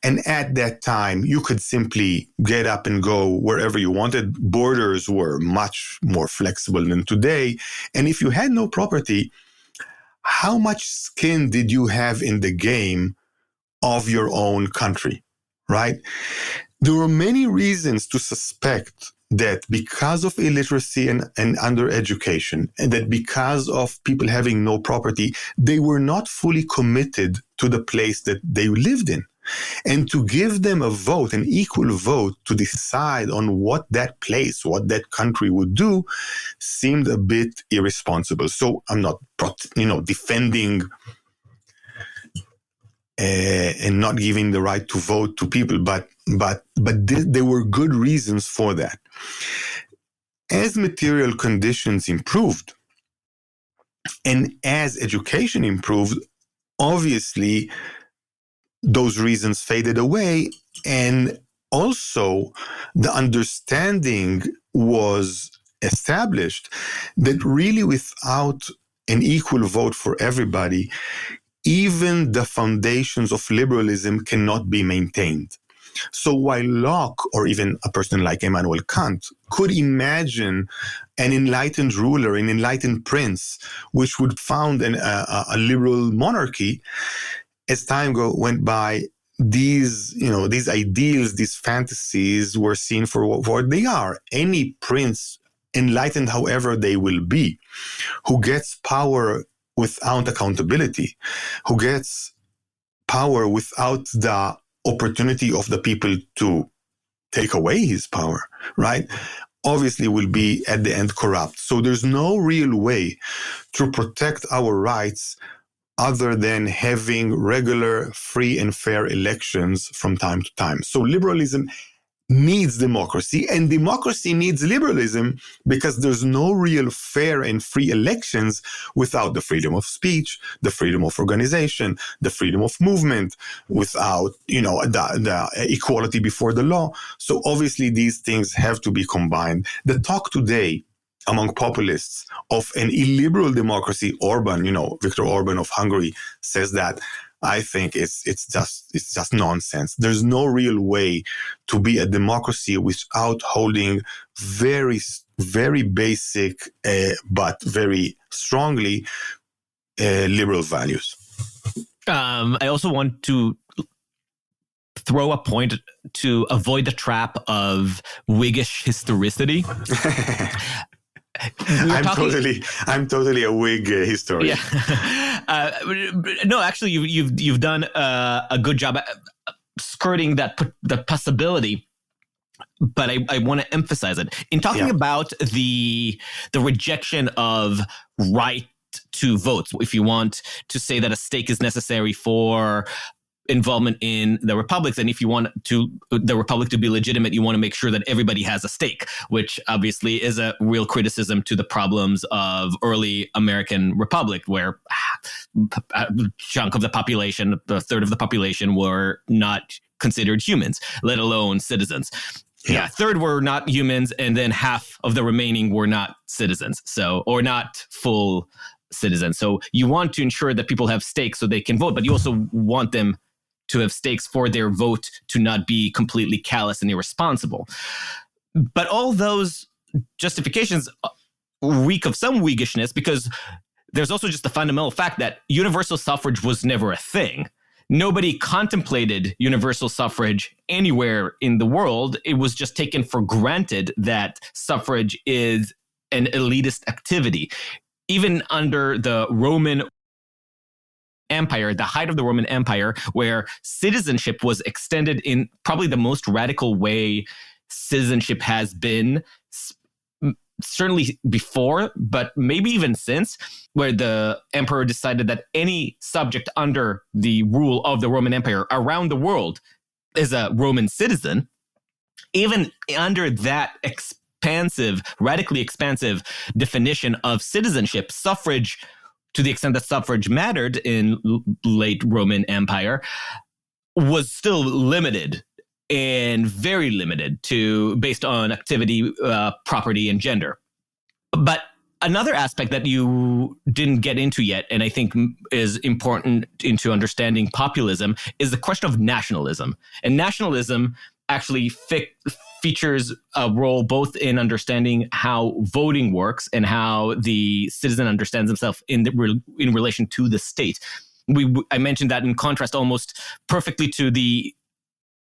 And at that time, you could simply get up and go wherever you wanted. Borders were much more flexible than today. And if you had no property, how much skin did you have in the game of your own country, right? There were many reasons to suspect that because of illiteracy and undereducation, and that because of people having no property, they were not fully committed to the place that they lived in. And to give them a vote, an equal vote, to decide on what that place, what that country would do, seemed a bit irresponsible. So I'm not, defending and not giving the right to vote to people, but there were good reasons for that. As material conditions improved, And as education improved, obviously, those reasons faded away. And also, the understanding was established that really without an equal vote for everybody, even the foundations of liberalism cannot be maintained. So while Locke, or even a person like Immanuel Kant, could imagine an enlightened ruler, an enlightened prince, which would found a liberal monarchy, as time went by, these ideals, these fantasies were seen for what they are. Any prince, enlightened however they will be, who gets power without accountability, who gets power without the opportunity of the people to take away his power, right? Obviously will be at the end corrupt. So there's no real way to protect our rights other than having regular, free and fair elections from time to time. So liberalism needs democracy, and democracy needs liberalism, because there's no real fair and free elections without the freedom of speech, the freedom of organization, the freedom of movement, without, the equality before the law. So obviously these things have to be combined. The talk today among populists of an illiberal democracy, Viktor Orban of Hungary says that. I think it's just nonsense. There's no real way to be a democracy without holding very, very basic but very strongly liberal values. I also want to throw a point to avoid the trap of Whiggish historicity. I'm totally a Whig historian. Yeah. No, actually, you've done a good job at skirting the possibility. But I want to emphasize it in talking about the rejection of right to vote. If you want to say that a stake is necessary for involvement in the republics, and if you want the republic to be legitimate, you want to make sure that everybody has a stake, which obviously is a real criticism to the problems of early American republic, where a chunk of the population, a third of the population, were not considered humans, let alone citizens. Yeah, a third were not humans, and then half of the remaining were not citizens, or not full citizens. So you want to ensure that people have stakes so they can vote, but you also want them to have stakes for their vote to not be completely callous and irresponsible. But all those justifications reek of some Whiggishness, because there's also just the fundamental fact that universal suffrage was never a thing. Nobody contemplated universal suffrage anywhere in the world. It was just taken for granted that suffrage is an elitist activity. Even under the Roman Empire, the height of the Roman Empire, where citizenship was extended in probably the most radical way citizenship has been, certainly before, but maybe even since, where the emperor decided that any subject under the rule of the Roman Empire around the world is a Roman citizen. Even under that radically expansive definition of citizenship, suffrage, to the extent that suffrage mattered in late Roman Empire, was still limited, and very limited based on activity, property, and gender. But another aspect that you didn't get into yet, and I think is important into understanding populism, is the question of nationalism. And nationalism actually features a role both in understanding how voting works and how the citizen understands himself in relation to the state. I mentioned that in contrast almost perfectly to the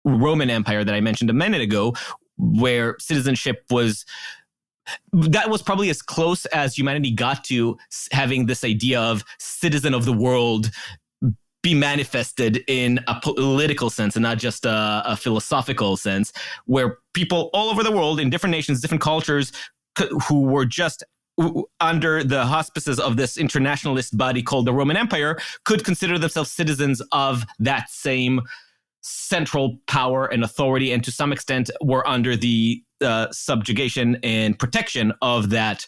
Roman Empire that I mentioned a minute ago, where citizenship was probably as close as humanity got to having this idea of citizen of the world be manifested in a political sense and not just a philosophical sense, where people all over the world in different nations, different cultures, who were just under the auspices of this internationalist body called the Roman Empire, could consider themselves citizens of that same central power and authority, and to some extent were under the subjugation and protection of that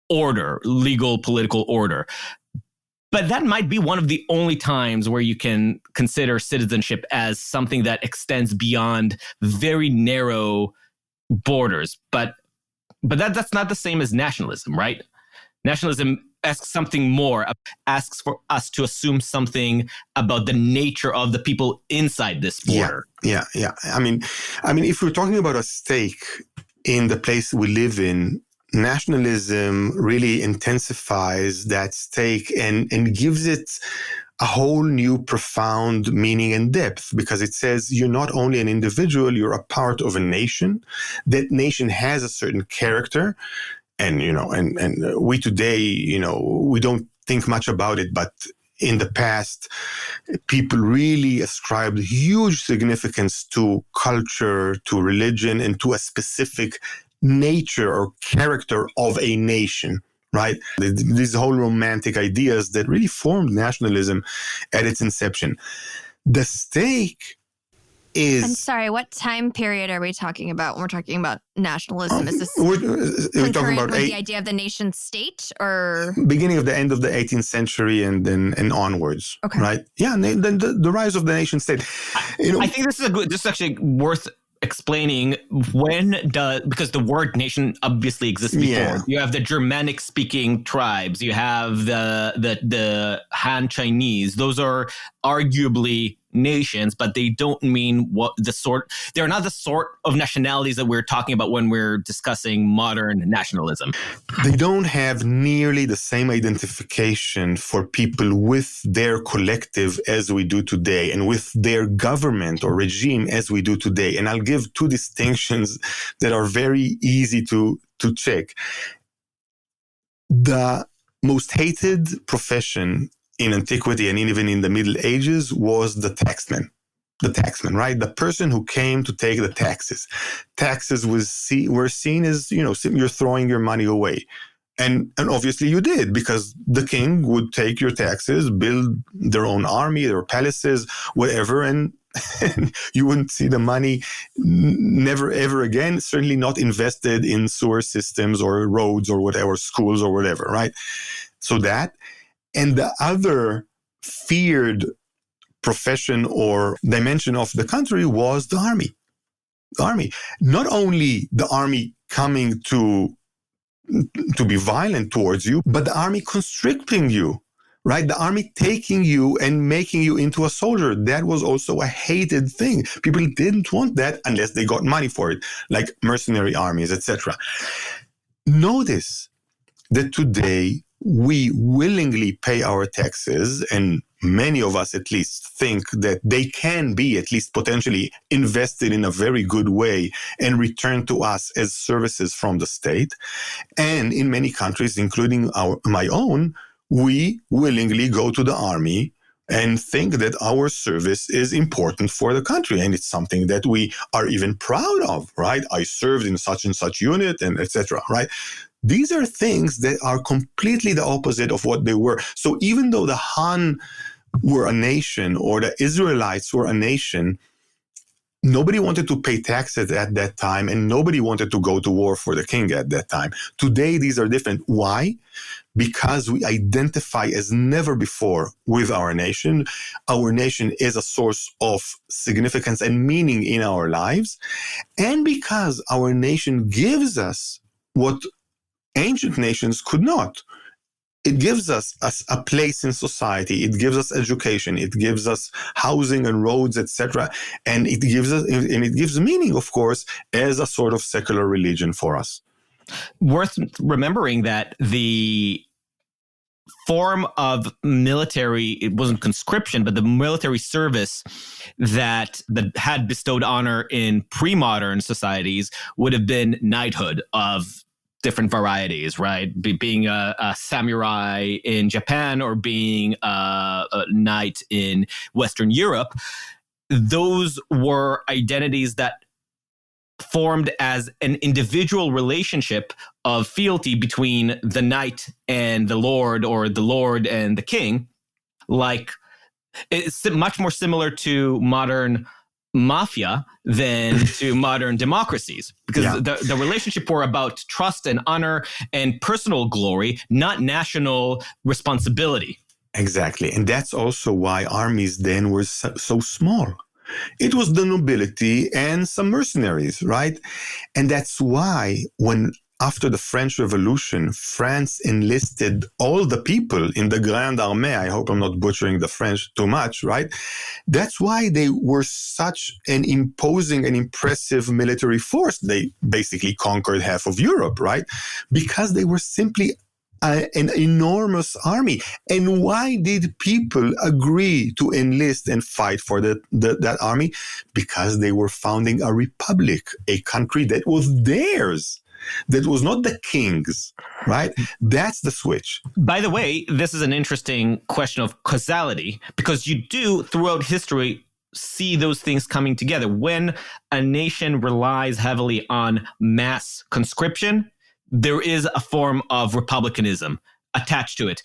order, legal political order. But that might be one of the only times where you can consider citizenship as something that extends beyond very narrow borders. But that's not the same as nationalism, right? Nationalism asks something more, asks for us to assume something about the nature of the people inside this border. Yeah. I mean, if we're talking about a stake in the place we live in, nationalism really intensifies that stake and gives it a whole new profound meaning and depth, because it says you're not only an individual, you're a part of a nation. That nation has a certain character. And, and we today, we don't think much about it, but in the past, people really ascribed huge significance to culture, to religion, and to a specific nature or character of a nation, right? These whole romantic ideas that really formed nationalism at its inception. The stake is... I'm sorry, what time period are we talking about when we're talking about nationalism? Is this we're talking about the idea of the nation state, or beginning of the end of the 18th century and onwards, okay. Right? Yeah, the rise of the nation state. I think this is actually worth explaining because the word nation obviously exists before. Yeah. You have the Germanic speaking tribes, you have the Han Chinese. Those are arguably nations, but they don't mean they're not the sort of nationalities that we're talking about when we're discussing modern nationalism. They don't have nearly the same identification for people with their collective as we do today, and with their government or regime as we do today. And I'll give two distinctions that are very easy to check. The most hated profession in antiquity and even in the Middle Ages was the taxman. The taxman, right? The person who came to take the taxes. Taxes were seen as, you're throwing your money away. And obviously you did, because the king would take your taxes, build their own army, their palaces, whatever, and you wouldn't see the money never, ever again, certainly not invested in sewer systems or roads or whatever, schools or whatever, right? So that. And the other feared profession or dimension of the country was the army. The army. Not only the army coming to be violent towards you, but the army constricting you, right? The army taking you and making you into a soldier. That was also a hated thing. People didn't want that unless they got money for it, like mercenary armies, etc. Notice that today, we willingly pay our taxes, and many of us at least think that they can be at least potentially invested in a very good way and returned to us as services from the state. And in many countries, including my own, we willingly go to the army and think that our service is important for the country. And it's something that we are even proud of, right? I served in such and such unit and etc., right? These are things that are completely the opposite of what they were. So even though the Han were a nation or the Israelites were a nation, nobody wanted to pay taxes at that time, and nobody wanted to go to war for the king at that time. Today, these are different. Why? Because we identify as never before with our nation. Our nation is a source of significance and meaning in our lives. And because our nation gives us what ancient nations could not. It gives us a place in society. It gives us education. It gives us housing and roads, etc. And it gives meaning, of course, as a sort of secular religion for us. Worth remembering that the form of military, it wasn't conscription, but the military service that had bestowed honor in pre-modern societies would have been knighthood of different varieties, right? Being a samurai in Japan or being a knight in Western Europe. Those were identities that formed as an individual relationship of fealty between the knight and the lord, or the lord and the king. Like, it's much more similar to modern mafia than to modern democracies, because the relationship were about trust and honor and personal glory, not national responsibility. Exactly. And that's also why armies then were so small. It was the nobility and some mercenaries, right? And that's why when after the French Revolution, France enlisted all the people in the Grande Armée. I hope I'm not butchering the French too much, right? That's why they were such an imposing and impressive military force. They basically conquered half of Europe, right? Because they were simply an enormous army. And why did people agree to enlist and fight for that army? Because they were founding a republic, a country that was theirs. That was not the king's, right? That's the switch. By the way, this is an interesting question of causality, because you do, throughout history, see those things coming together. When a nation relies heavily on mass conscription, there is a form of republicanism attached to it.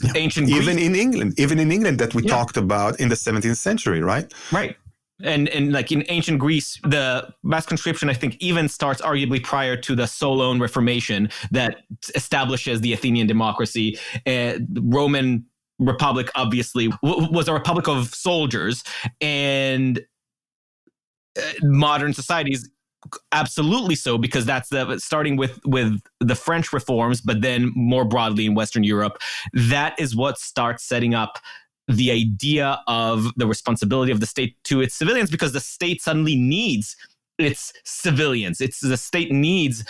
Yeah. Ancient Greece, even in England that we talked about in the 17th century, right? Right. And like in ancient Greece, the mass conscription, I think, even starts arguably prior to the Solon Reformation that establishes the Athenian democracy. The Roman Republic, obviously, was a republic of soldiers, and modern societies absolutely so, because that's starting with the French reforms, but then more broadly in Western Europe, that is what starts setting up the idea of the responsibility of the state to its civilians, because the state suddenly needs its civilians. The state needs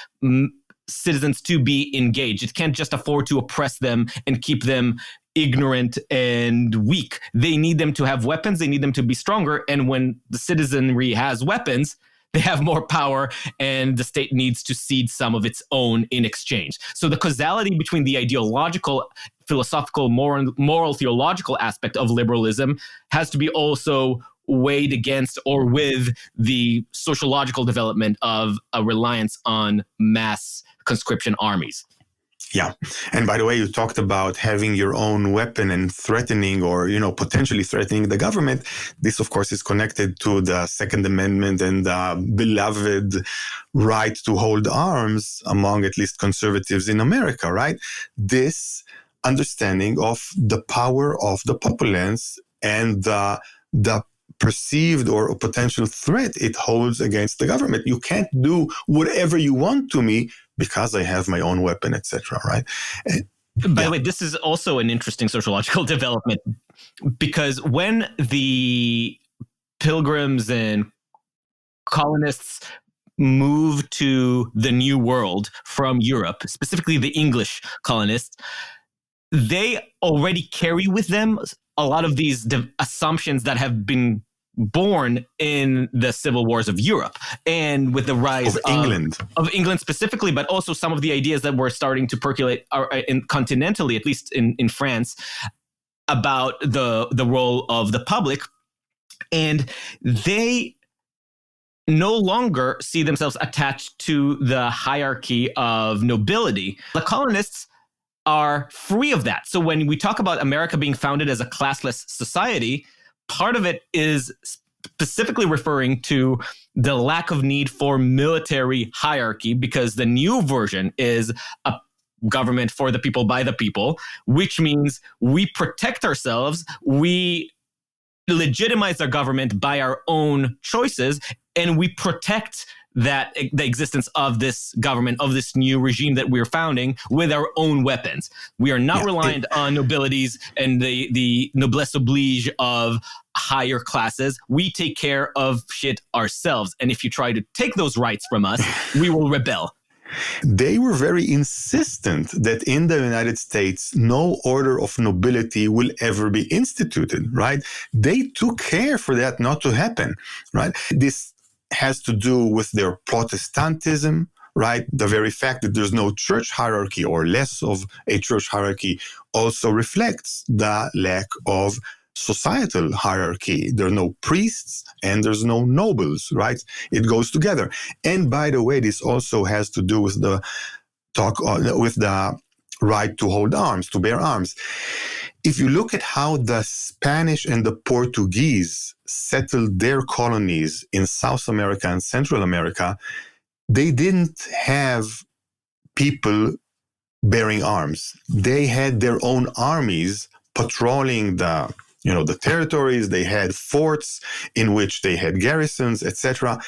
citizens to be engaged. It can't just afford to oppress them and keep them ignorant and weak. They need them to have weapons. They need them to be stronger. And when the citizenry has weapons, they have more power, and the state needs to cede some of its own in exchange. So the causality between the ideological, philosophical, moral, theological aspect of liberalism has to be also weighed against or with the sociological development of a reliance on mass conscription armies. Yeah. And by the way, you talked about having your own weapon and threatening or, potentially threatening the government. This, of course, is connected to the Second Amendment and the beloved right to hold arms among at least conservatives in America, right? This understanding of the power of the populace and the perceived or potential threat it holds against the government. You can't do whatever you want to me because I have my own weapon, etc. Right? By the way, this is also an interesting sociological development, because when the pilgrims and colonists moved to the New World from Europe, specifically the English colonists, they already carry with them a lot of these assumptions that have been born in the civil wars of Europe and with the rise of England specifically, but also some of the ideas that were starting to percolate continentally, at least in France, about the role of the public. And they no longer see themselves attached to the hierarchy of nobility. The colonists are free of that. So when we talk about America being founded as a classless society, part of it is specifically referring to the lack of need for military hierarchy, because the new version is a government for the people, by the people, which means we protect ourselves, we legitimize our government by our own choices, and we protect the existence of this government, of this new regime that we're founding, with our own weapons. We are not reliant on nobilities and the noblesse oblige of higher classes. We take care of shit ourselves. And if you try to take those rights from us, we will rebel. They were very insistent that in the United States, no order of nobility will ever be instituted, right? They took care for that not to happen, right? This has to do with their Protestantism, right? The very fact that there's no church hierarchy or less of a church hierarchy also reflects the lack of societal hierarchy. There are no priests and there's no nobles, right? It goes together. And by the way, this also has to do with the right to hold arms, to bear arms. if you look at how the Spanish and the Portuguese settled their colonies in South America and Central America, they didn't have people bearing arms. They had their own armies patrolling the territories. They had forts in which they had garrisons, etc.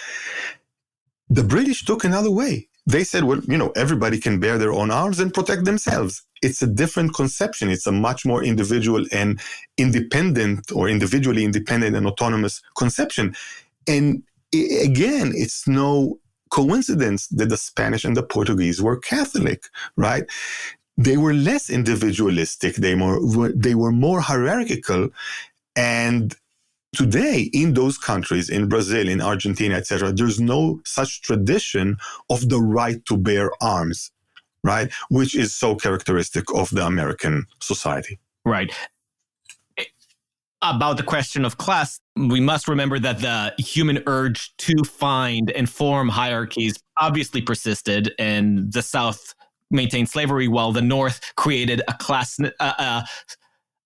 The British took another way. They said, well, everybody can bear their own arms and protect themselves. It's a different conception. It's a much more individual and independent, or individually independent and autonomous conception. And again, it's no coincidence that the Spanish and the Portuguese were Catholic, right? They were less individualistic. They were more hierarchical. And today, in those countries, in Brazil, in Argentina, etc., there's no such tradition of the right to bear arms, right? Which is so characteristic of the American society. Right. About the question of class, we must remember that the human urge to find and form hierarchies obviously persisted, and the South maintained slavery while the North created a class,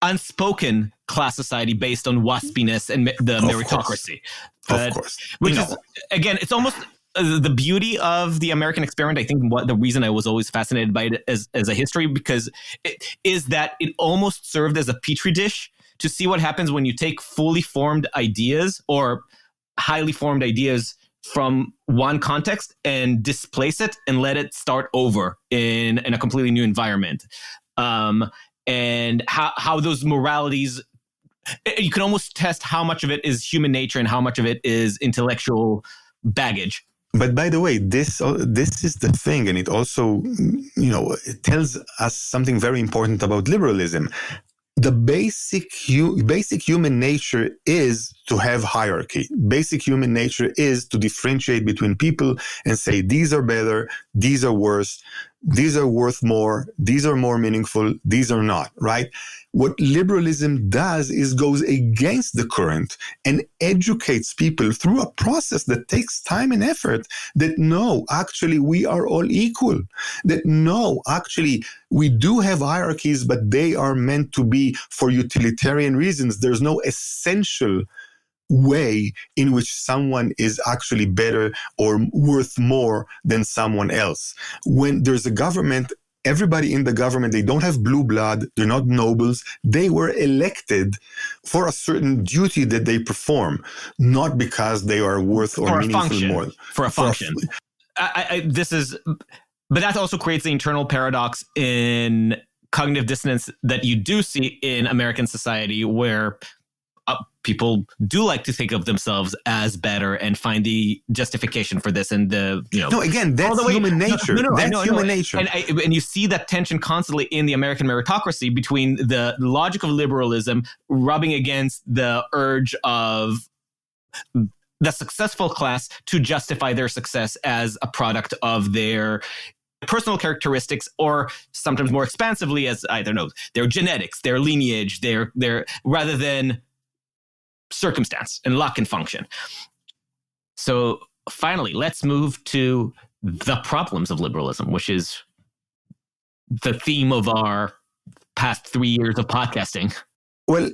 unspoken class society based on waspiness and the meritocracy. Of course. Which is, again, it's almost the beauty of the American experiment. I think the reason I was always fascinated by it as a history, because it is that it almost served as a petri dish to see what happens when you take fully formed ideas or highly formed ideas from one context and displace it and let it start over in a completely new environment. And how those moralities, you can almost test how much of it is human nature and how much of it is intellectual baggage. But by the way, this is the thing, and it also, it tells us something very important about liberalism. The basic human nature is to have hierarchy. Basic human nature is to differentiate between people and say, these are better, these are worse, these are worth more, these are more meaningful, these are not, right? What liberalism does is goes against the current and educates people through a process that takes time and effort, that no, actually, we are all equal. That no, actually, we do have hierarchies, but they are meant to be for utilitarian reasons. There's no essential way in which someone is actually better or worth more than someone else. When there's a government, everybody in the government, they don't have blue blood, they're not nobles, they were elected for a certain duty that they perform, not because they are worth or meaningful more. For a function. But that also creates the internal paradox in cognitive dissonance that you do see in American society, where people do like to think of themselves as better and find the justification for this. And no, again, that's human nature. That's human nature. And you see that tension constantly in the American meritocracy between the logic of liberalism rubbing against the urge of the successful class to justify their success as a product of their personal characteristics, or sometimes more expansively as, I don't know, their genetics, their lineage, their rather than circumstance and luck and function. So finally, let's move to the problems of liberalism, which is the theme of our past 3 years of podcasting. Well,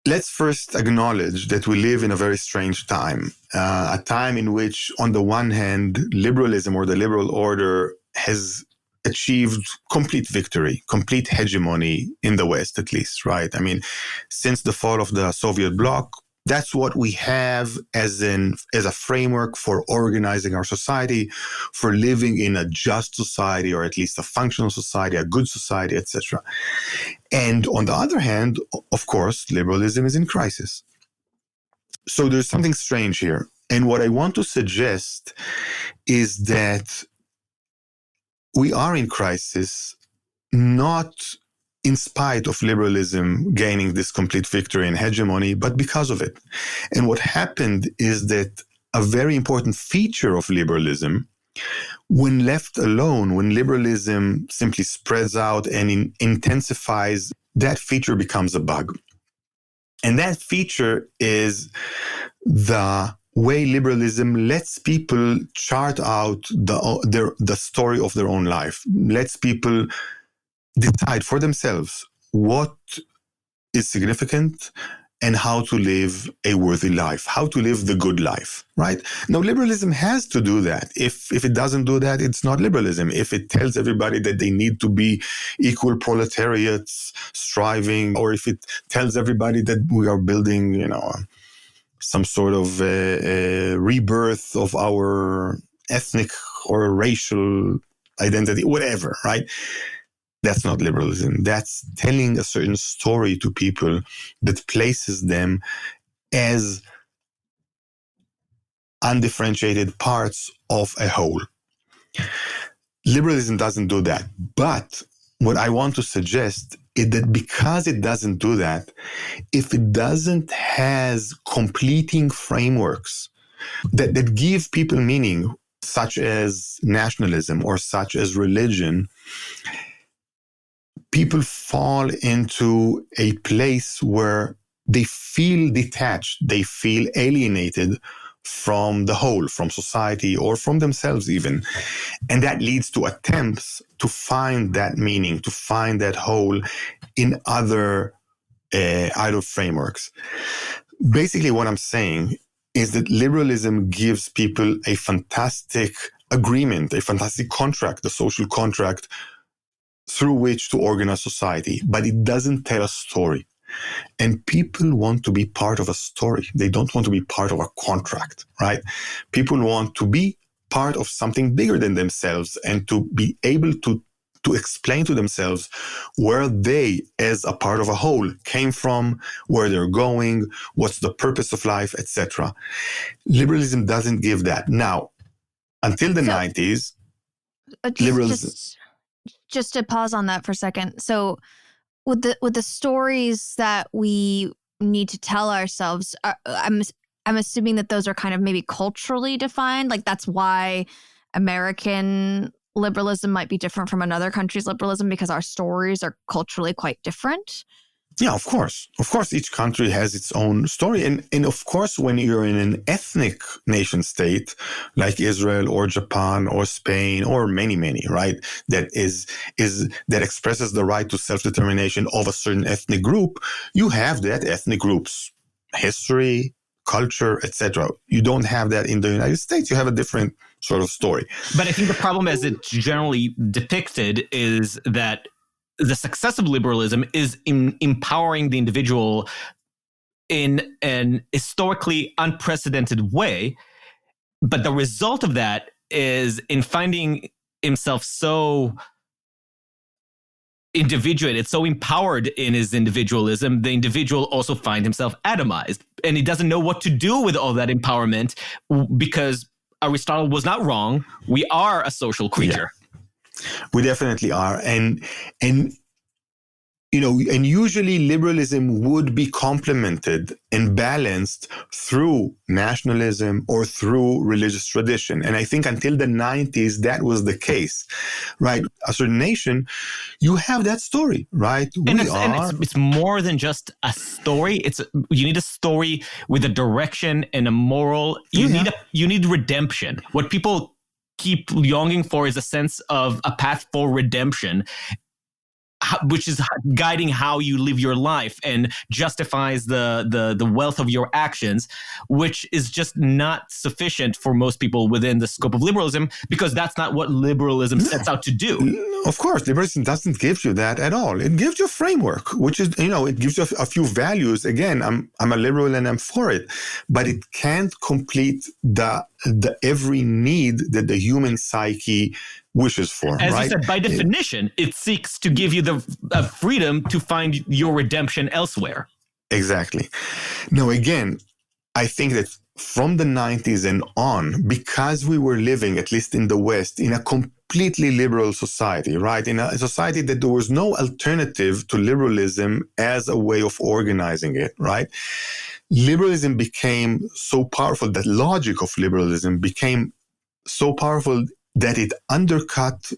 let's first acknowledge that we live in a very strange time, a time in which, on the one hand, liberalism or the liberal order has achieved complete victory, complete hegemony in the West, at least, right? I mean, since the fall of the Soviet bloc, that's what we have as a framework for organizing our society, for living in a just society, or at least a functional society, a good society, etc. And on the other hand, of course, liberalism is in crisis. So there's something strange here. And what I want to suggest is that we are in crisis, not in spite of liberalism gaining this complete victory and hegemony, but because of it. And what happened is that a very important feature of liberalism, when left alone, when liberalism simply spreads out and intensifies, that feature becomes a bug. And that feature is the way liberalism lets people chart out the story of their own life, lets people decide for themselves what is significant and how to live a worthy life, how to live the good life, right? Now, liberalism has to do that. If it doesn't do that, it's not liberalism. If it tells everybody that they need to be equal proletariats striving, or if it tells everybody that we are building, some sort of rebirth of our ethnic or racial identity, whatever, right? That's not liberalism. That's telling a certain story to people that places them as undifferentiated parts of a whole. Liberalism doesn't do that. But what I want to suggest is that because it doesn't do that, if it doesn't has completing frameworks that give people meaning, such as nationalism or such as religion, people fall into a place where they feel detached, they feel alienated from the whole, from society or from themselves even. And that leads to attempts to find that meaning, to find that whole in other frameworks. Basically, what I'm saying is that liberalism gives people a fantastic agreement, a fantastic contract, the social contract, through which to organize society, but it doesn't tell a story. And people want to be part of a story. They don't want to be part of a contract, right? People want to be part of something bigger than themselves and to be able to explain to themselves where they, as a part of a whole, came from, where they're going, what's the purpose of life, etc. Liberalism doesn't give that. Now, until the 90s, liberalism... Just to pause on that for a second. So with the stories that we need to tell ourselves, I'm assuming that those are kind of maybe culturally defined. Like that's why American liberalism might be different from another country's liberalism, because our stories are culturally quite different. Yeah, of course. Of course, each country has its own story. And of course, when you're in an ethnic nation state like Israel or Japan or Spain or many, right, that expresses the right to self-determination of a certain ethnic group, you have that ethnic group's history, culture, etc. You don't have that in the United States. You have a different sort of story. But I think the problem as it's generally depicted is that the success of liberalism is in empowering the individual in an historically unprecedented way. But the result of that is in finding himself so individuated, so empowered in his individualism, the individual also finds himself atomized. And he doesn't know what to do with all that empowerment, because Aristotle was not wrong. We are a social creature. Yeah. We definitely are. And usually liberalism would be complemented and balanced through nationalism or through religious tradition. And I think until the 90s, that was the case, right? A certain nation, you have that story, right? It's more than just a story. You need a story with a direction and a moral. You need redemption. What people keep longing for is a sense of a path for redemption, which is guiding how you live your life and justifies the wealth of your actions, which is just not sufficient for most people within the scope of liberalism, because that's not what liberalism sets out to do. Of course, liberalism doesn't give you that at all. It gives you a framework, which is, it gives you a few values. Again, I'm a liberal and I'm for it, but it can't complete the every need that the human psyche wishes for. As right? you said, by definition, it seeks to give you the freedom to find your redemption elsewhere. Exactly. Now, again, I think that from the 90s and on, because we were living, at least in the West, in a completely liberal society, right? In a society that there was no alternative to liberalism as a way of organizing it, right? Liberalism became so powerful, that logic of liberalism became so powerful that it undercut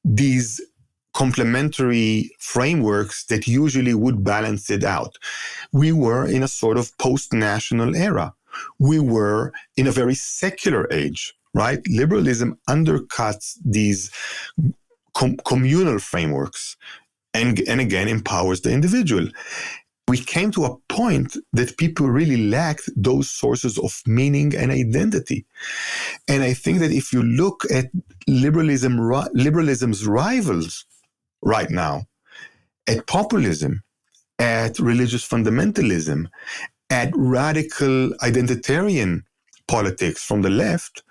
these complementary frameworks that usually would balance it out. We were in a sort of post-national era. We were in a very secular age, right? Liberalism undercuts these communal frameworks and again empowers the individual. We came to a point that people really lacked those sources of meaning and identity. And I think that if you look at liberalism's rivals right now, at populism, at religious fundamentalism, at radical identitarian politics from the left,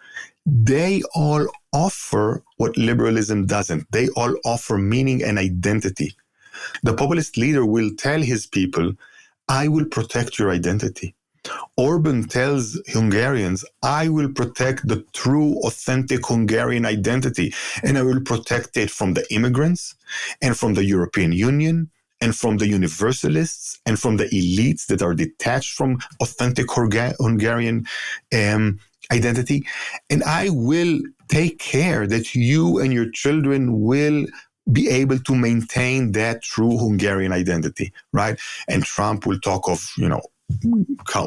they all offer what liberalism doesn't. They all offer meaning and identity. The populist leader will tell his people, I will protect your identity. Orban tells Hungarians, I will protect the true, authentic Hungarian identity, and I will protect it from the immigrants and from the European Union and from the universalists and from the elites that are detached from authentic Hungarian identity. And I will take care that you and your children will be able to maintain that true Hungarian identity, right? And Trump will talk of,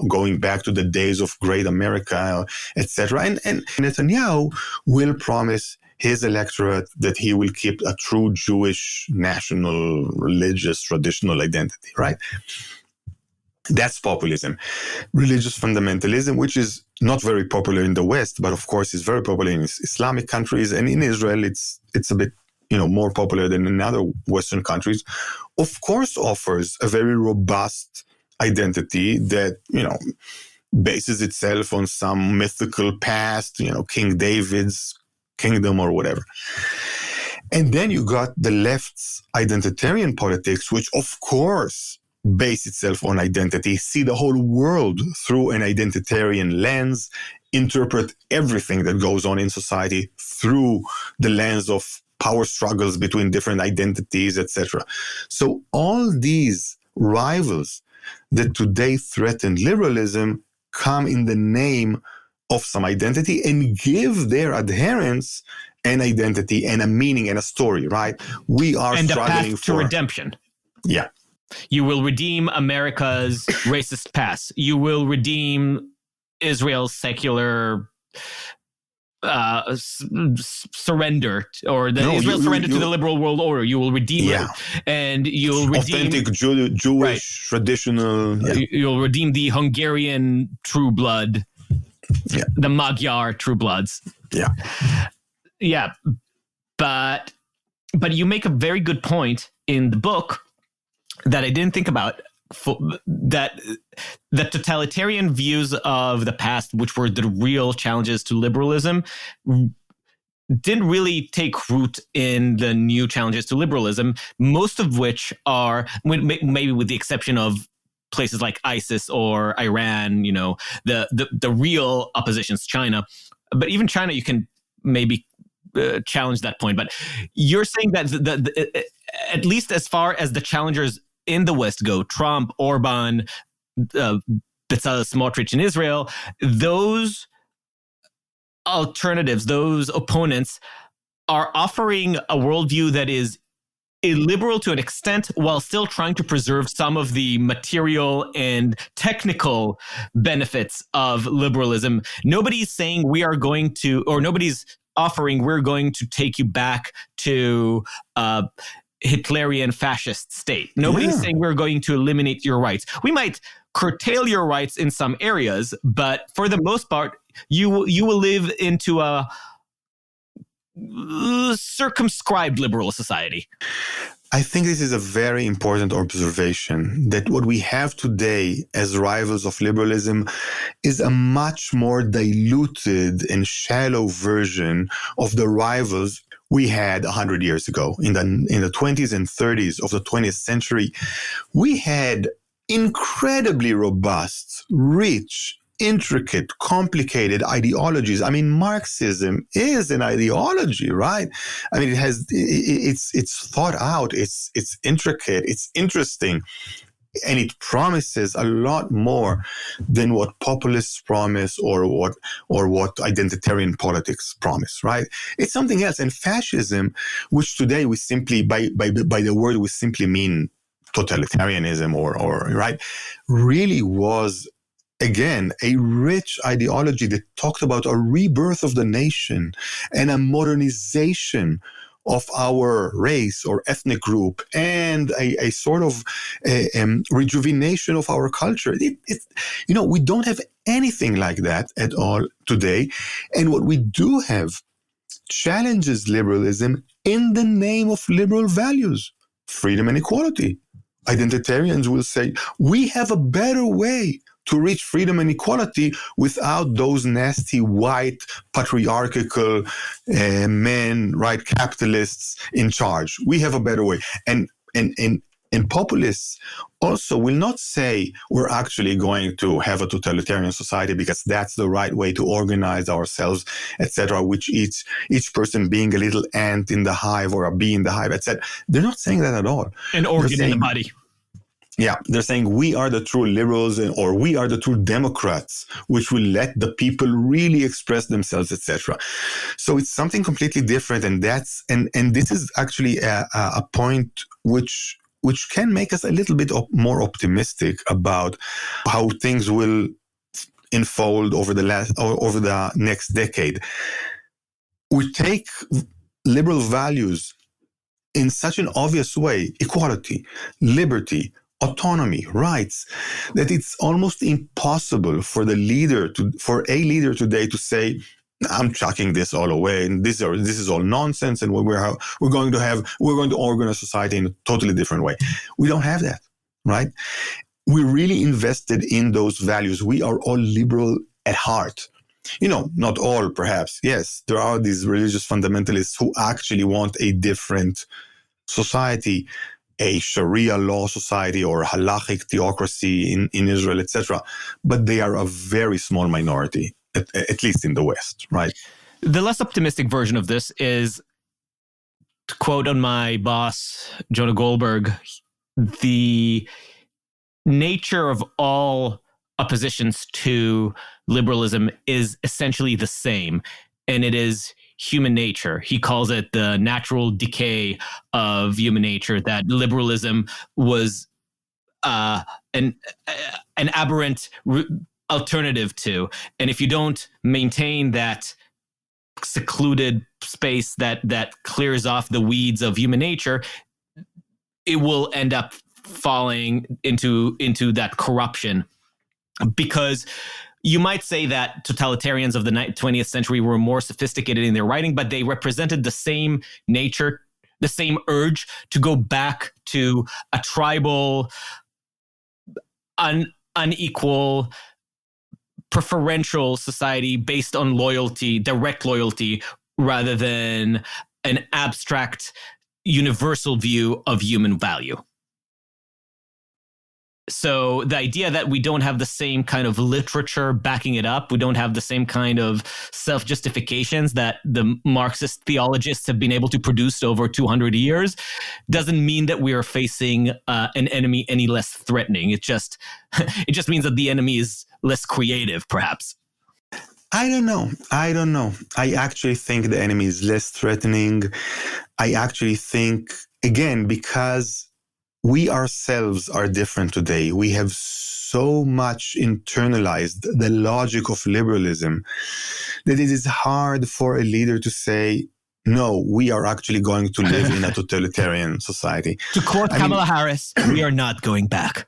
going back to the days of great America, etc. And Netanyahu will promise his electorate that he will keep a true Jewish, national, religious, traditional identity, right? That's populism. Religious fundamentalism, which is not very popular in the West, but of course is very popular in Islamic countries, and in Israel it's a bit more popular than in other Western countries, of course offers a very robust identity that, bases itself on some mythical past, King David's kingdom or whatever. And then you got the left's identitarian politics, which of course base itself on identity, see the whole world through an identitarian lens, interpret everything that goes on in society through the lens of power struggles between different identities, etc. So all these rivals that today threaten liberalism come in the name of some identity and give their adherents an identity and a meaning and a story, right? We are and struggling a path for to redemption. Yeah. You will redeem America's racist past. You will redeem Israel's secular surrender, or Israel surrender to the liberal world order. You will redeem it, and you'll redeem authentic Jewish traditional. Yeah. You'll redeem the Hungarian true blood, the Magyar true bloods. Yeah. But you make a very good point in the book that I didn't think about. That the totalitarian views of the past, which were the real challenges to liberalism, didn't really take root in the new challenges to liberalism, most of which are, maybe with the exception of places like ISIS or Iran, the real oppositions, China. But even China, you can maybe challenge that point. But you're saying that at least as far as the challengers in the West go, Trump, Orban, Bezalel Smotrich in Israel, those alternatives, those opponents are offering a worldview that is illiberal to an extent while still trying to preserve some of the material and technical benefits of liberalism. Nobody's saying nobody's offering we're going to take you back to Hitlerian fascist state. Nobody's saying we're going to eliminate your rights. We might curtail your rights in some areas, but for the most part, you will live into a circumscribed liberal society. I think this is a very important observation, that what we have today as rivals of liberalism is a much more diluted and shallow version of the rivals we had 100 years ago. In the 20s and 30s of the 20th century, we had incredibly robust, rich, intricate, complicated ideologies. I mean, Marxism is an ideology, right? I mean, it's thought out, it's intricate, it's interesting, and it promises a lot more than what populists promise or what identitarian politics promise, right? It's something else. And fascism, which today we simply, by the word, we simply mean totalitarianism or right, really was, again, a rich ideology that talked about a rebirth of the nation and a modernization of our race or ethnic group and a sort of rejuvenation of our culture. We don't have anything like that at all today. And what we do have challenges liberalism in the name of liberal values, freedom and equality. Identitarians will say, we have a better way to reach freedom and equality without those nasty white patriarchal men, right, capitalists in charge. We have a better way. And populists also will not say we're actually going to have a totalitarian society because that's the right way to organize ourselves, etc., which each person being a little ant in the hive or a bee in the hive, etc. They're not saying that at all. An organ in the body. Yeah, they're saying we are the true liberals or we are the true Democrats, which will let the people really express themselves, etc. So it's something completely different, and this is actually a point which can make us a little bit more optimistic about how things will unfold over the next decade. We take liberal values in such an obvious way: equality, liberty, autonomy, rights, that it's almost impossible for a leader today to say, I'm chucking this all away, and this is all nonsense, and we're going to organize society in a totally different way. We don't have that, right? We're really invested in those values. We are all liberal at heart. Not all, perhaps. Yes, there are these religious fundamentalists who actually want a different society, a Sharia law society or halachic theocracy in Israel, etc. But they are a very small minority, at least in the West, right? The less optimistic version of this is, to quote on my boss, Jonah Goldberg, the nature of all oppositions to liberalism is essentially the same, and it is human nature. He calls it the natural decay of human nature, that liberalism was an aberrant alternative to. And if you don't maintain that secluded space that clears off the weeds of human nature, it will end up falling into that corruption. Because you might say that totalitarians of the 20th century were more sophisticated in their writing, but they represented the same nature, the same urge to go back to a tribal, unequal, preferential society based on loyalty, direct loyalty, rather than an abstract, universal view of human value. So the idea that we don't have the same kind of literature backing it up, we don't have the same kind of self-justifications that the Marxist theologists have been able to produce over 200 years, doesn't mean that we are facing an enemy any less threatening. It just means that the enemy is less creative, perhaps. I don't know. I actually think the enemy is less threatening. I actually think, again, because we ourselves are different today. We have so much internalized the logic of liberalism that it is hard for a leader to say, no, we are actually going to live in a totalitarian society. To quote Kamala Harris, we are not going back.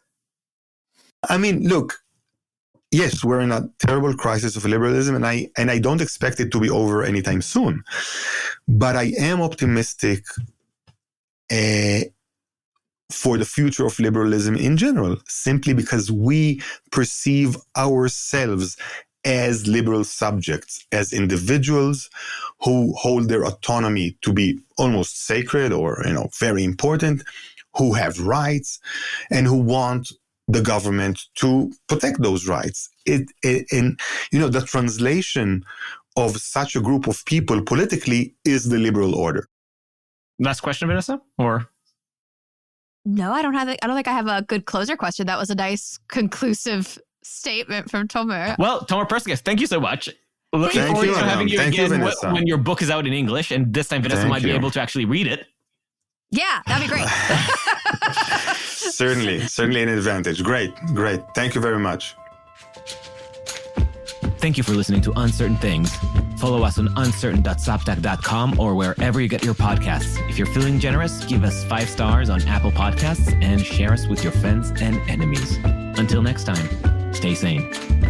I mean, look, yes, we're in a terrible crisis of liberalism, and I don't expect it to be over anytime soon. But I am optimistic for the future of liberalism in general, simply because we perceive ourselves as liberal subjects, as individuals who hold their autonomy to be almost sacred or, very important, who have rights and who want the government to protect those rights. The translation of such a group of people politically is the liberal order. Last question, Vanessa, or? No, I don't think I have a good closer question. That was a nice conclusive statement from Tomer. Well, Tomer Persico, thank you so much. Looking forward to having you again when your book is out in English, and this time Vanessa might be able to actually read it. Yeah, that'd be great. Certainly an advantage. Great. Thank you very much. Thank you for listening to Uncertain Things. Follow us on uncertain.substack.com or wherever you get your podcasts. If you're feeling generous, give us 5 stars on Apple Podcasts and share us with your friends and enemies. Until next time, stay sane.